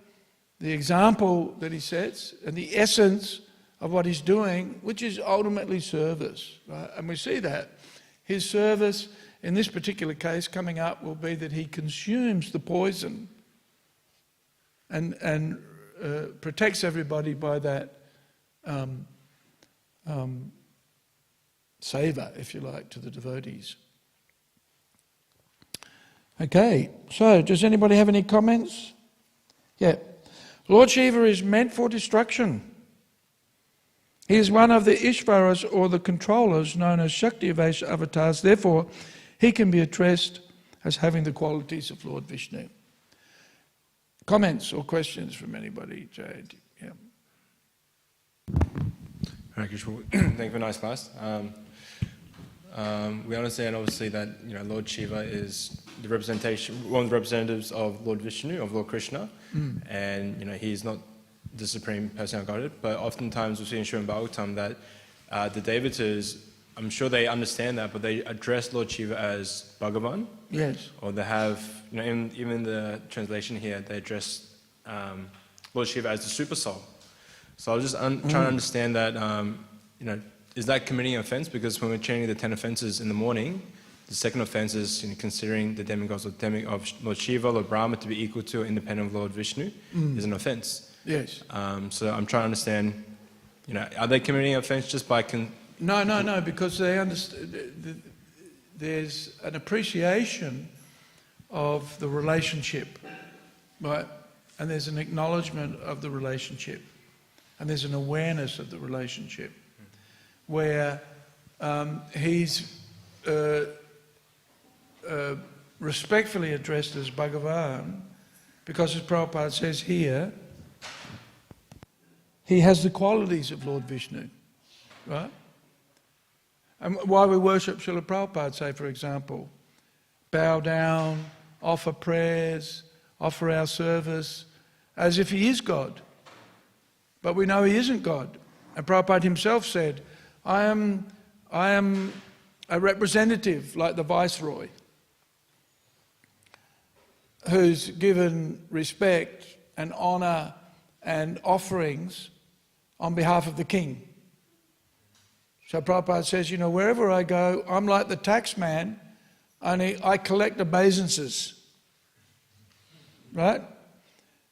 the example that he sets, and the essence of what he's doing, which is ultimately service, right? And we see that. His service, in this particular case, coming up will be that he consumes the poison and protects everybody by that seva, if you like, to the devotees. Okay, so does anybody have any comments? Yeah. Lord Shiva is meant for destruction. He is one of the Ishvaras, or the controllers, known as Shakti-tattvas avatars. Therefore, he can be addressed as having the qualities of Lord Vishnu. Comments or questions from anybody, Jade? Yeah. Hare Krishna. Thank you for a nice class. We understand obviously that Lord Shiva is the representation, one of the representatives of Lord Vishnu, of Lord Krishna, and he's not the supreme person of Godhead. But oftentimes we see in Śrīmad Bhāgavatam that the devatas, I'm sure they understand that, but they address Lord Shiva as Bhagavan. Yes. Or they have, even the translation here, they address Lord Shiva as the super soul. So I was just trying to understand that, is that committing an offense? Because when we're chanting the 10 offenses in the morning, the second offense is considering the demigods of Lord Shiva, Lord Brahma to be equal to or independent of Lord Vishnu is an offense. Yes. So I'm trying to understand, are they committing an offense just by... No, because they understand, there's an appreciation of the relationship, right? And there's an acknowledgement of the relationship. And there's an awareness of the relationship where he's respectfully addressed as Bhagavan, because as Prabhupada says here, he has the qualities of Lord Vishnu, right? And why we worship Srila Prabhupada, say for example, bow down, offer prayers, offer our service, as if he is God. But we know he isn't God. And Prabhupada himself said, I am a representative like the Viceroy who's given respect and honour and offerings on behalf of the king. So Prabhupada says, wherever I go, I'm like the tax man, only I collect obeisances. Right?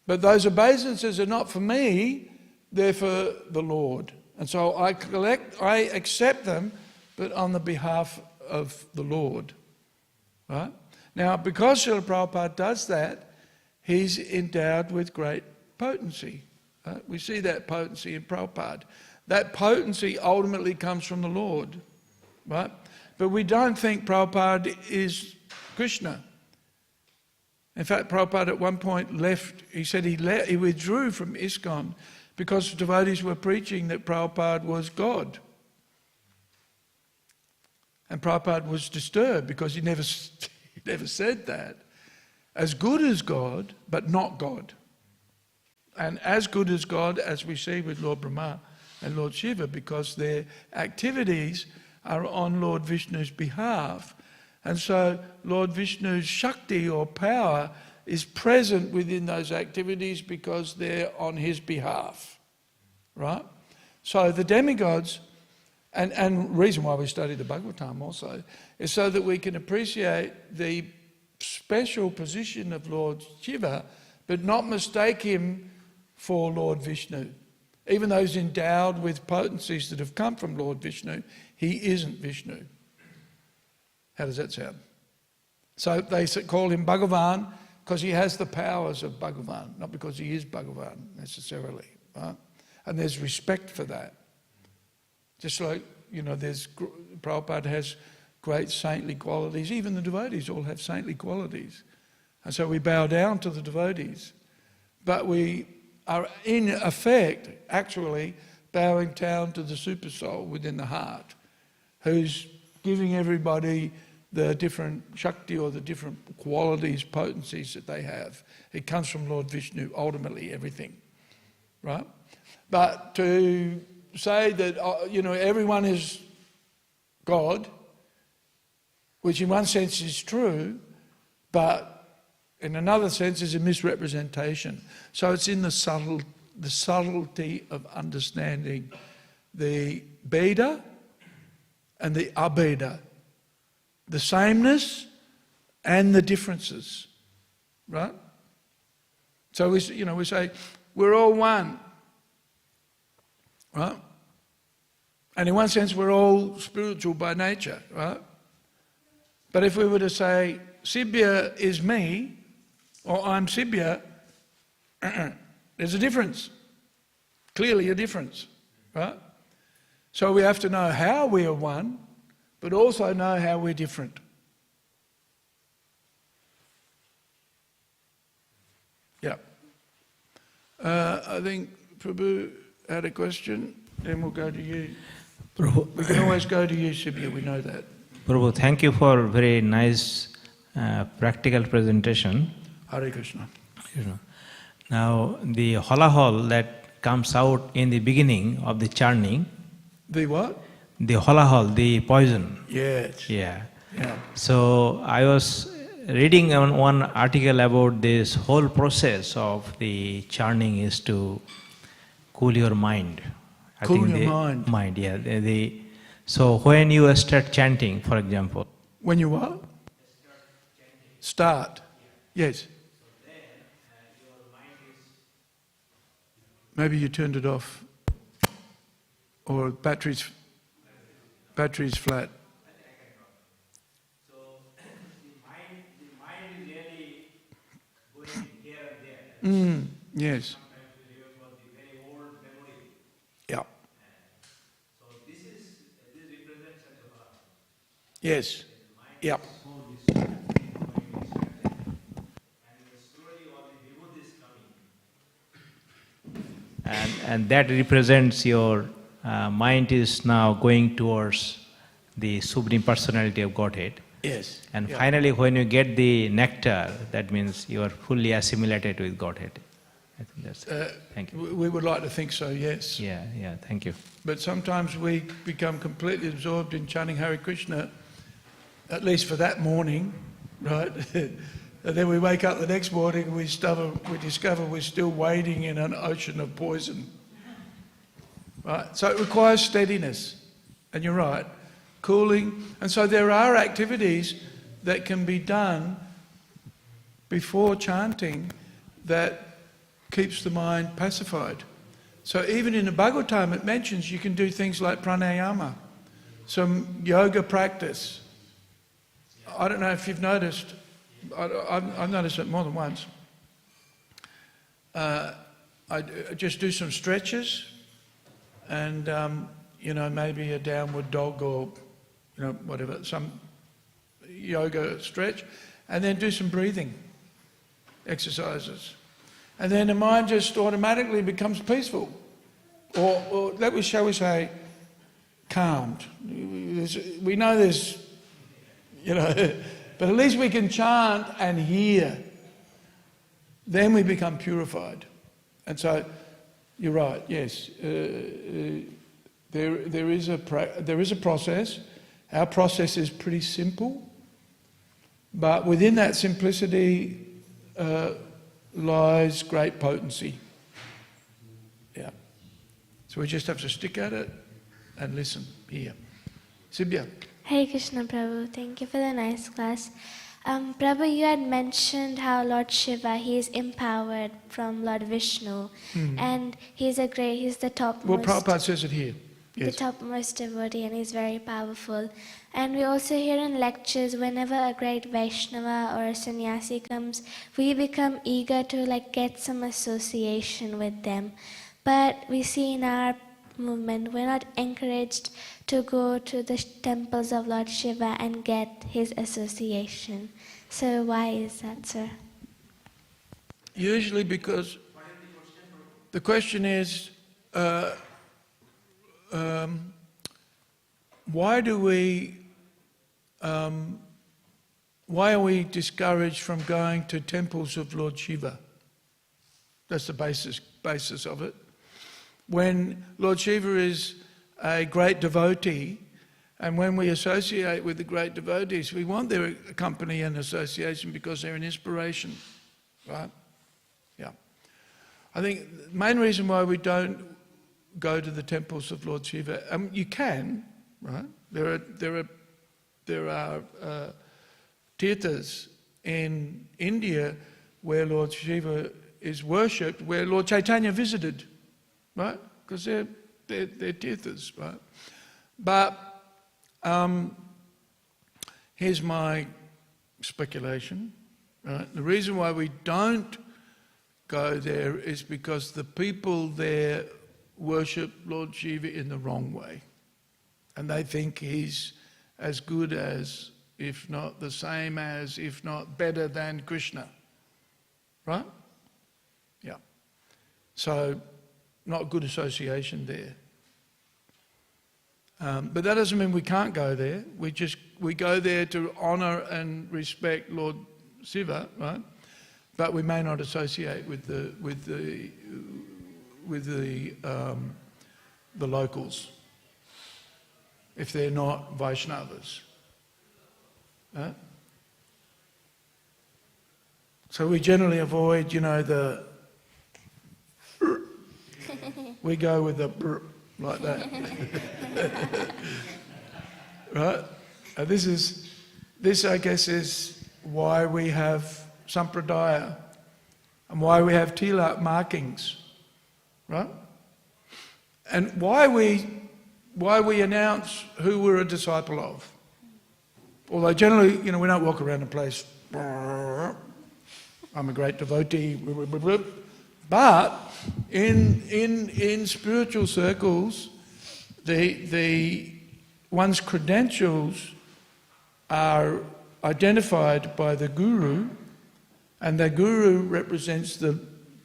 But those obeisances are not for me, they're for the Lord. And so I accept them, but on the behalf of the Lord. Right? Now, because Srila Prabhupada does that, he's endowed with great potency. Right? We see that potency in Prabhupada. That potency ultimately comes from the Lord. Right? But we don't think Prabhupada is Krishna. In fact, Prabhupada at one point left, he said he withdrew from ISKCON because devotees were preaching that Prabhupada was God. And Prabhupada was disturbed because he never said that. As good as God, but not God. And as good as God, as we see with Lord Brahma and Lord Shiva, because their activities are on Lord Vishnu's behalf. And so Lord Vishnu's Shakti or power is present within those activities because they're on his behalf, right? So the demigods, and the reason why we study the Bhagavatam also, is so that we can appreciate the special position of Lord Shiva, but not mistake him for Lord Vishnu. Even though he's endowed with potencies that have come from Lord Vishnu, he isn't Vishnu. How does that sound? So they call him Bhagavan because he has the powers of Bhagavan, not because he is Bhagavan necessarily. Right? And there's respect for that. Just like, Prabhupada has great saintly qualities. Even the devotees all have saintly qualities. And so we bow down to the devotees. But we are in effect actually bowing down to the super soul within the heart, who's giving everybody the different Shakti or the different qualities, potencies that they have. It comes from Lord Vishnu, ultimately everything, right? But to say that, everyone is God, which in one sense is true, but in another sense is a misrepresentation. So it's in the subtlety of understanding the Beda and the Abeda, the sameness and the differences, right? So we say we're all one, right? And in one sense we're all spiritual by nature, right? But if we were to say Sibya is me, or I'm Sibya, there's a difference, clearly a difference, right? So we have to know how we are one, but also know how we're different. Yeah. I think Prabhu had a question, then we'll go to you. Prabhu, We can always go to you, Sibya, we know that. Prabhu, thank you for very nice practical presentation. Hare Krishna. Now, the holahol that comes out in the beginning of the churning, The what? the holahol, the poison. Yes. Yeah. Yeah. So I was reading on one article about this whole process of the churning is to cool your mind. Cool your mind. Mind, yeah. So when you start chanting, for example. When you what? Start. Yes. Maybe you turned it off, or battery's flat. So the mind is really going here and there. Yes. Sometimes we remember the very old memory. Yeah. So this represents such a power. Yes. Yeah. And that represents your mind is now going towards the Supreme Personality of Godhead. Yes. And Yeah. finally, when you get the nectar, that means you are fully assimilated with Godhead. I think that's thank you. We would like to think so, yes. Yeah, thank you. But sometimes we become completely absorbed in chanting Hare Krishna, at least for that morning, right? And then we wake up the next morning and we discover we're still wading in an ocean of poison. Right? So it requires steadiness. And you're right, cooling. And so there are activities that can be done before chanting that keeps the mind pacified. So even in the Bhagavatam it mentions you can do things like pranayama, some yoga practice. I don't know if you've noticed, I've noticed it more than once. I just do some stretches and, maybe a downward dog or, whatever, some yoga stretch, and then do some breathing exercises. And then the mind just automatically becomes peaceful. Or shall we say, calmed. We know there's, but at least we can chant and hear. Then we become purified. And so, you're right, yes. There is a process. Our process is pretty simple. But within that simplicity lies great potency. Yeah. So we just have to stick at it and listen, hear. Sibya. Hare Krishna, Prabhu. Thank you for the nice class. Prabhu, you had mentioned how Lord Shiva, he is empowered from Lord Vishnu, and he's the topmost. Well, Prabhupada says it here. Yes. The topmost devotee, and he's very powerful. And we also hear in lectures, whenever a great Vaisnava or a sannyasi comes, we become eager to get some association with them. But we see in our movement, we're not encouraged to go to the temples of Lord Shiva and get his association. So why is that, sir? Usually because the question is, why are we discouraged from going to temples of Lord Shiva? That's the basis of it. When Lord Shiva is a great devotee, and when we associate with the great devotees, we want their company and association because they're an inspiration, right? Yeah. I think the main reason why we don't go to the temples of Lord Shiva, you can, right? There are tirthas in India where Lord Shiva is worshipped, where Lord Chaitanya visited, right? Because they're tirthas, right? But here's my speculation, right? The reason why we don't go there is because the people there worship Lord Shiva in the wrong way. And they think he's as good as, if not the same as, if not better than Krishna. Right? Yeah. So, not good association there. But that doesn't mean we can't go there. We go there to honour and respect Lord Shiva, right? But we may not associate with the locals if they're not Vaishnavas. Right? So we generally avoid, we go with the like that. Right? And this I guess is why we have sampradaya and why we have tilak markings. Right? And why we announce who we're a disciple of. Although generally, we don't walk around the place, I'm a great devotee, but in spiritual circles, one's credentials are identified by the guru, and the guru represents the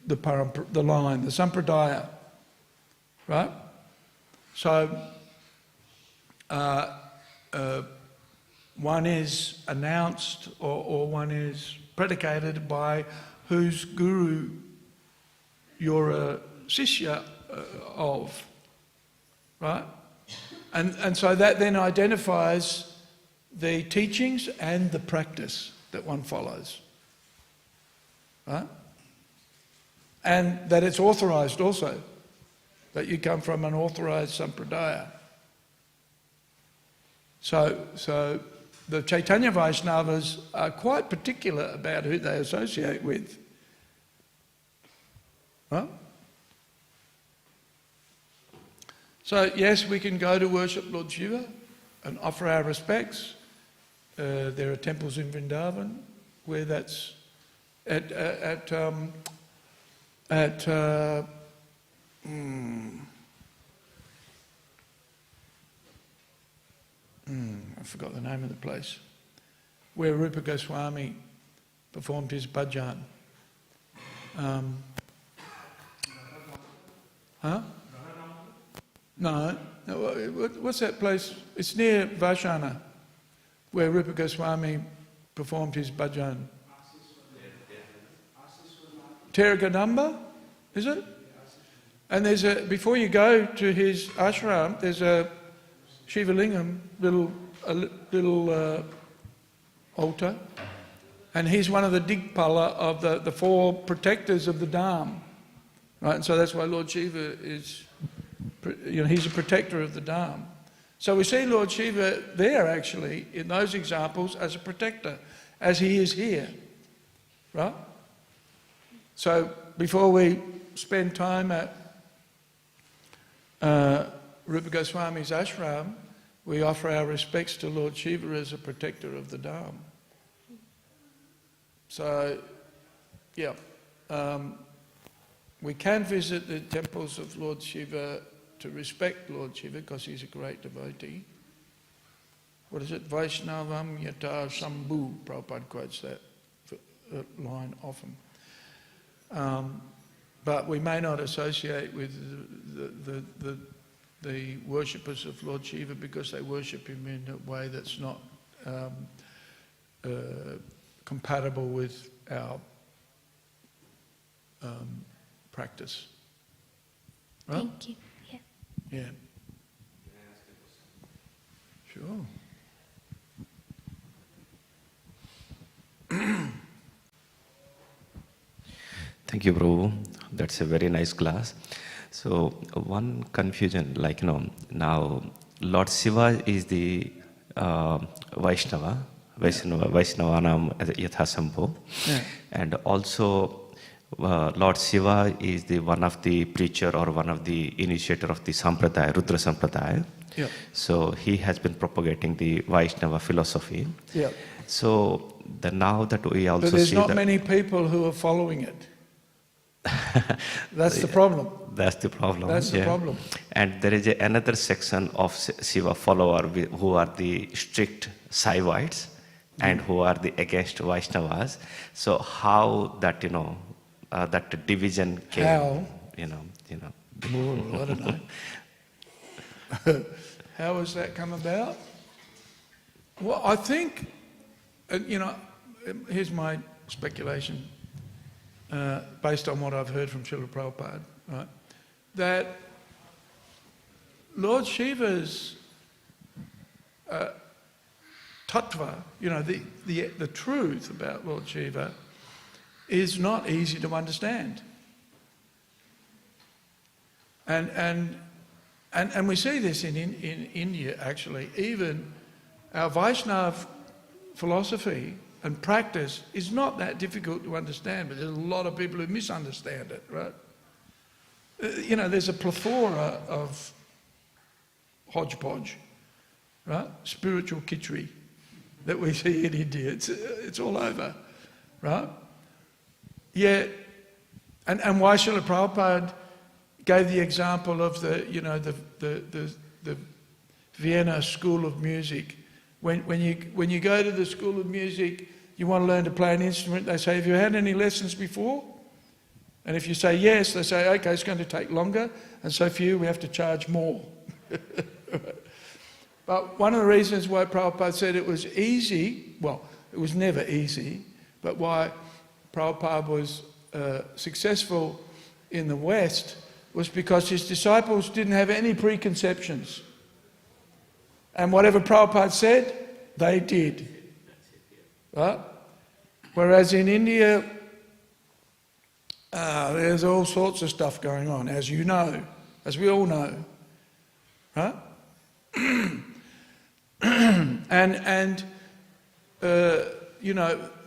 line, the sampradaya, right? So one is announced or one is predicated by whose guru you're a shishya of, right? And so that then identifies the teachings and the practice that one follows, right? And that it's authorized also, that you come from an authorized sampradaya. So the Chaitanya Vaishnavas are quite particular about who they associate with. Right? So yes, we can go to worship Lord Shiva and offer our respects. There are temples in Vrindavan where that's I forgot the name of the place, where Rupa Goswami performed his bhajan. No, what's that place? It's near Vashana, where Rupa Goswami performed his bhajan. Teragadamba, is it? And before you go to his ashram, there's a Shiva Lingam, little altar, and he's one of the Digpala of the four protectors of the Dham, right? And so that's why Lord Shiva is, he's a protector of the Dham. So we see Lord Shiva there actually in those examples as a protector, as he is here, right? So before we spend time at Rupa Goswami's ashram, we offer our respects to Lord Shiva as a protector of the Dham. So, yeah, we can visit the temples of Lord Shiva to respect Lord Shiva because he's a great devotee. What is it? Vaishnavam yata shambhu. Prabhupada quotes that line often. But we may not associate with the worshippers of Lord Shiva because they worship him in a way that's not compatible with our practice. Right? Thank you. Yeah. Yeah. Sure. Thank you, Prabhu. That's a very nice class. So one confusion, now Lord Shiva is the Vaisnavanam yatha sambho, and also Lord Shiva is the one of the preacher or one of the initiator of the Sampradaya, Rudra Sampradaya. Yeah. So he has been propagating the Vaishnava philosophy. Yeah. So now that we also see but there's not that many people who are following it. That's the problem. That's the problem. That's the problem. And there is another section of Shiva follower who are the strict Saivites and who are the against Vaisnavas. So how that, that division came, How? Well, I don't know. How has that come about? Well, I think, here's my speculation, based on what I've heard from Srila Prabhupada, right? That Lord Shiva's tattva, the truth about Lord Shiva, is not easy to understand. And we see this in India, actually. Even our Vaisnava philosophy and practice is not that difficult to understand, but there's a lot of people who misunderstand it, right? There's a plethora of hodgepodge, right? Spiritual kitchery that we see in India. It's all over, right? Yet, and why Srila Prabhupada gave the example of the Vienna School of Music. When you go to the School of Music, you want to learn to play an instrument, they say, have you had any lessons before? And if you say yes, they say, okay, it's going to take longer, and so for you we have to charge more. But one of the reasons why Prabhupada said it was easy, well, it was never easy, but why Prabhupada was successful in the West was because his disciples didn't have any preconceptions. And whatever Prabhupada said, they did. Right? Whereas in India, there's all sorts of stuff going on, as you know, as we all know. Right?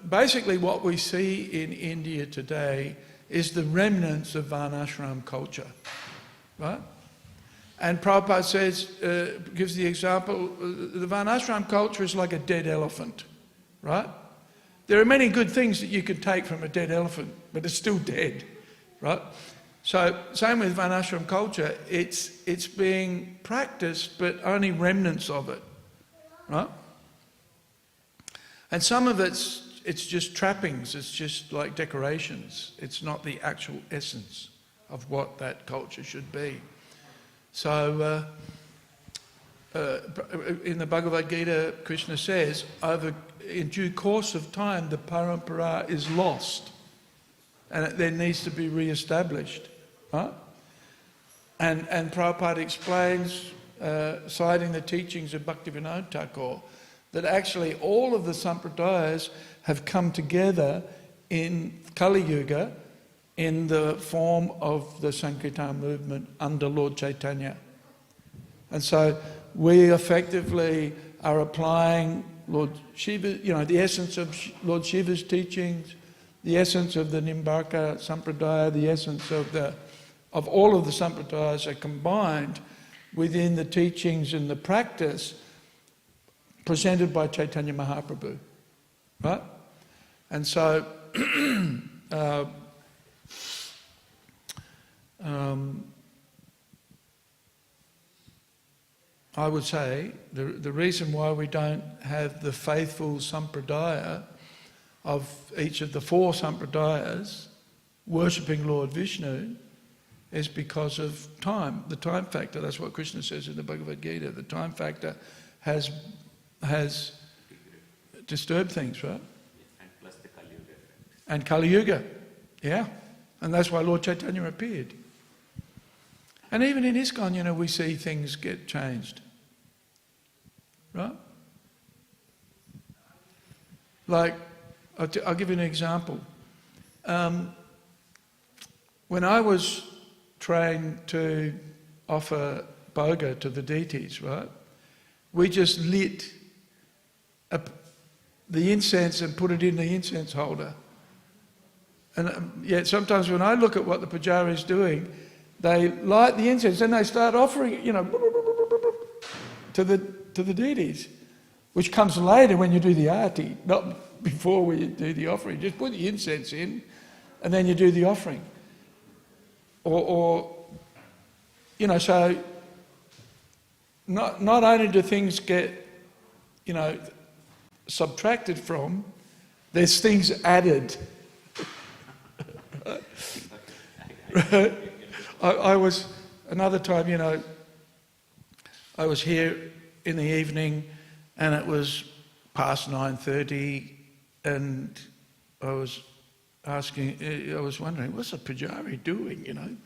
Basically what we see in India today is the remnants of Varnashram culture, right? And Prabhupada says, gives the example, the Varnashram culture is like a dead elephant, right? There are many good things that you can take from a dead elephant, but it's still dead, right? So, same with Varnashram culture, it's being practiced, but only remnants of it, right? And some of it's just trappings, it's just like decorations. It's not the actual essence of what that culture should be. So, in the Bhagavad Gita, Krishna says, in due course of time, the parampara is lost. And it then needs to be re-established. Right? And Prabhupada explains, citing the teachings of Bhaktivedanta Thakur, that actually all of the sampradayas have come together in Kali Yuga in the form of the Sankirtan movement under Lord Chaitanya. And so we effectively are applying Lord Shiva, the essence of Lord Shiva's teachings, the essence of the Nimbarka Sampradaya, the essence of all of the Sampradayas are combined within the teachings and the practice presented by Chaitanya Mahaprabhu, right? And so, I would say the reason why we don't have the faithful Sampradaya of each of the four Sampradayas worshipping Lord Vishnu is because of time, the time factor. That's what Krishna says in the Bhagavad Gita. The time factor has disturbed things, right? And plus the Kali Yuga effect. And Kali Yuga, yeah. And that's why Lord Chaitanya appeared. And even in ISKCON, we see things get changed. Right? Like, I'll give you an example. When I was trained to offer bhoga to the deities, right, we just lit the incense and put it in the incense holder. And yet sometimes when I look at what the pujari is doing, they light the incense and they start offering it, to the deities, which comes later when you do the arati, not before we do the offering. Just put the incense in and then you do the offering. So not only do things get, subtracted from, there's things added. I was, another time, I was here in the evening and it was past 9:30 and I was wondering, what's the Pujari doing, And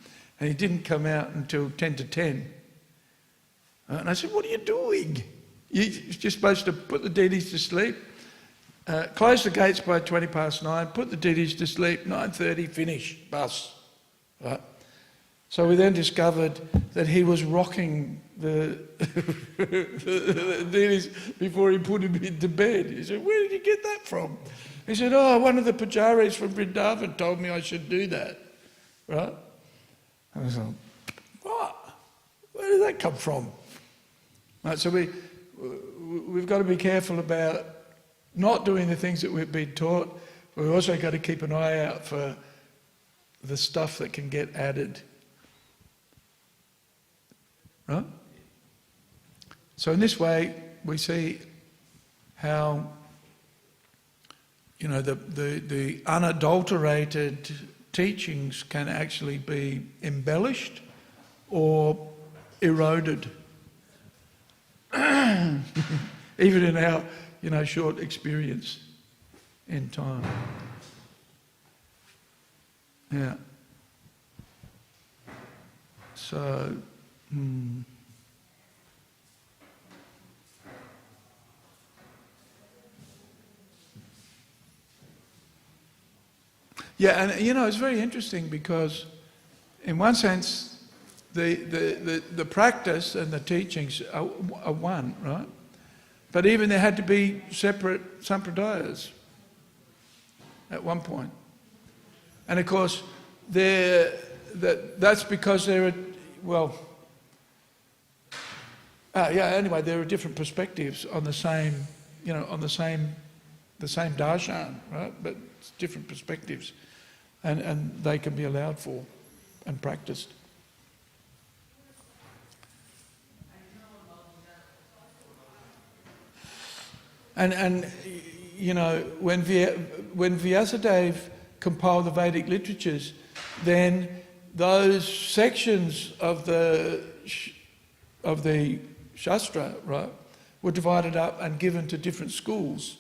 he didn't come out until 10 to 10. And I said, what are you doing? You're just supposed to put the deities to sleep, close the gates by 20 past 9, put the deities to sleep, 9:30, finish, bus. Right? So we then discovered that he was rocking the deities before he put him into bed. He said, where did you get that from? He said, one of the pujaris from Vrindavan told me I should do that. Right? And I was like, what? Where did that come from? Right, so we've got to be careful about not doing the things that we've been taught. We've also got to keep an eye out for the stuff that can get added. Right? So in this way, we see how, the unadulterated teachings can actually be embellished or eroded. Even in our, short experience in time. Yeah. So, yeah, and it's very interesting because, in one sense, the practice and the teachings are one, right? But even there had to be separate sampradayas at one point, and of course, that's because there are anyway, there are different perspectives on the same, on the same darshan, right? But it's different perspectives, and they can be allowed for and practiced. And when Vyasadeva compiled the Vedic literatures, then those sections of the Shastra, right, were divided up and given to different schools.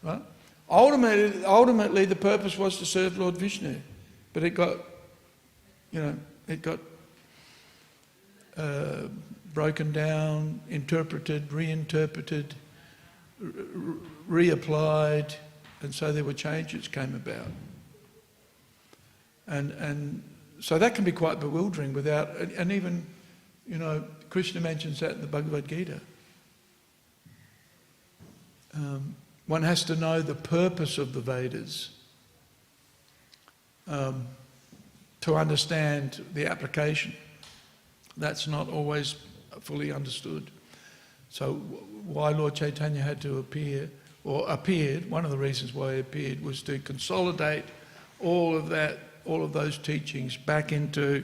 Right? Ultimately, the purpose was to serve Lord Vishnu, but it got broken down, interpreted, reinterpreted, reapplied, and so there were changes came about. And so that can be quite bewildering without, and even, Krishna mentions that in the Bhagavad Gita. One has to know the purpose of the Vedas to understand the application. That's not always fully understood. So why Lord Chaitanya had to appear, or appeared, one of the reasons why he appeared was to consolidate all of those teachings back into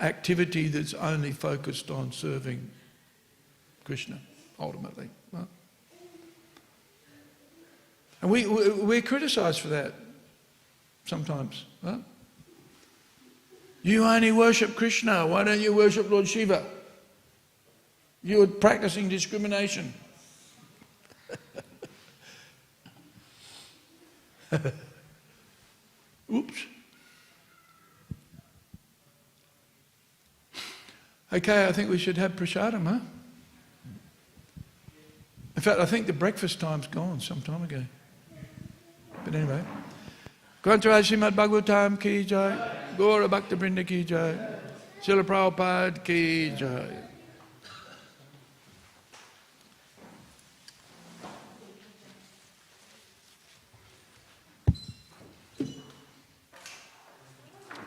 activity that's only focused on serving Krishna, ultimately. Right? And we're criticised for that sometimes. Right? You only worship Krishna, why don't you worship Lord Shiva? You're practicing discrimination. Oops. Okay, I think we should have prasadam, huh? In fact, I think the breakfast time's gone some time ago. But anyway. Grantha Śrīmad Bhāgavatam ki jai, Gaura Bhaktivinoda ki jai, Srila Prabhupada ki jai.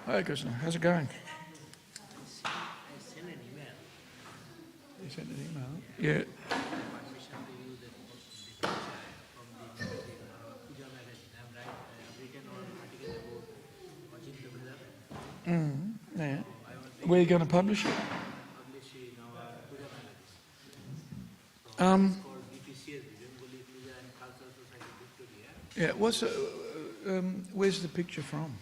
Hi Krishna, how's it going? I sent an email. You sent an email? Yeah. Permission to use the from the puja magazine. I've written an article about watching the Buddha. Yeah. Where are you going to publish it? Publish in our puja magazine. Yeah, where's the picture from?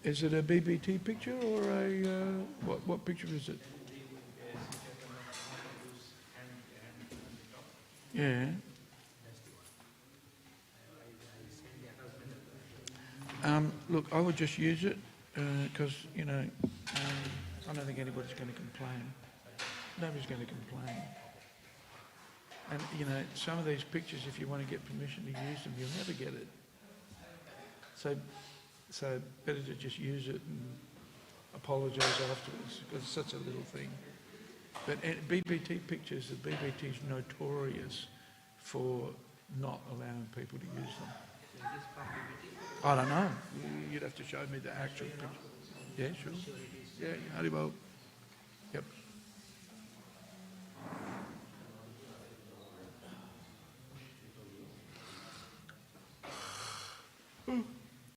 Is it a BBT picture or a, what picture is it? Yeah. Look, I would just use it because, I don't think anybody's going to complain. Nobody's going to complain. And, some of these pictures, if you want to get permission to use them, you'll never get it. So better to just use it and apologise afterwards, because it's such a little thing. But BBT pictures, the BBT is notorious for not allowing people to use them. I don't know. You'd have to show me the actual picture. Yeah, sure. Yeah, Haribol. Yep.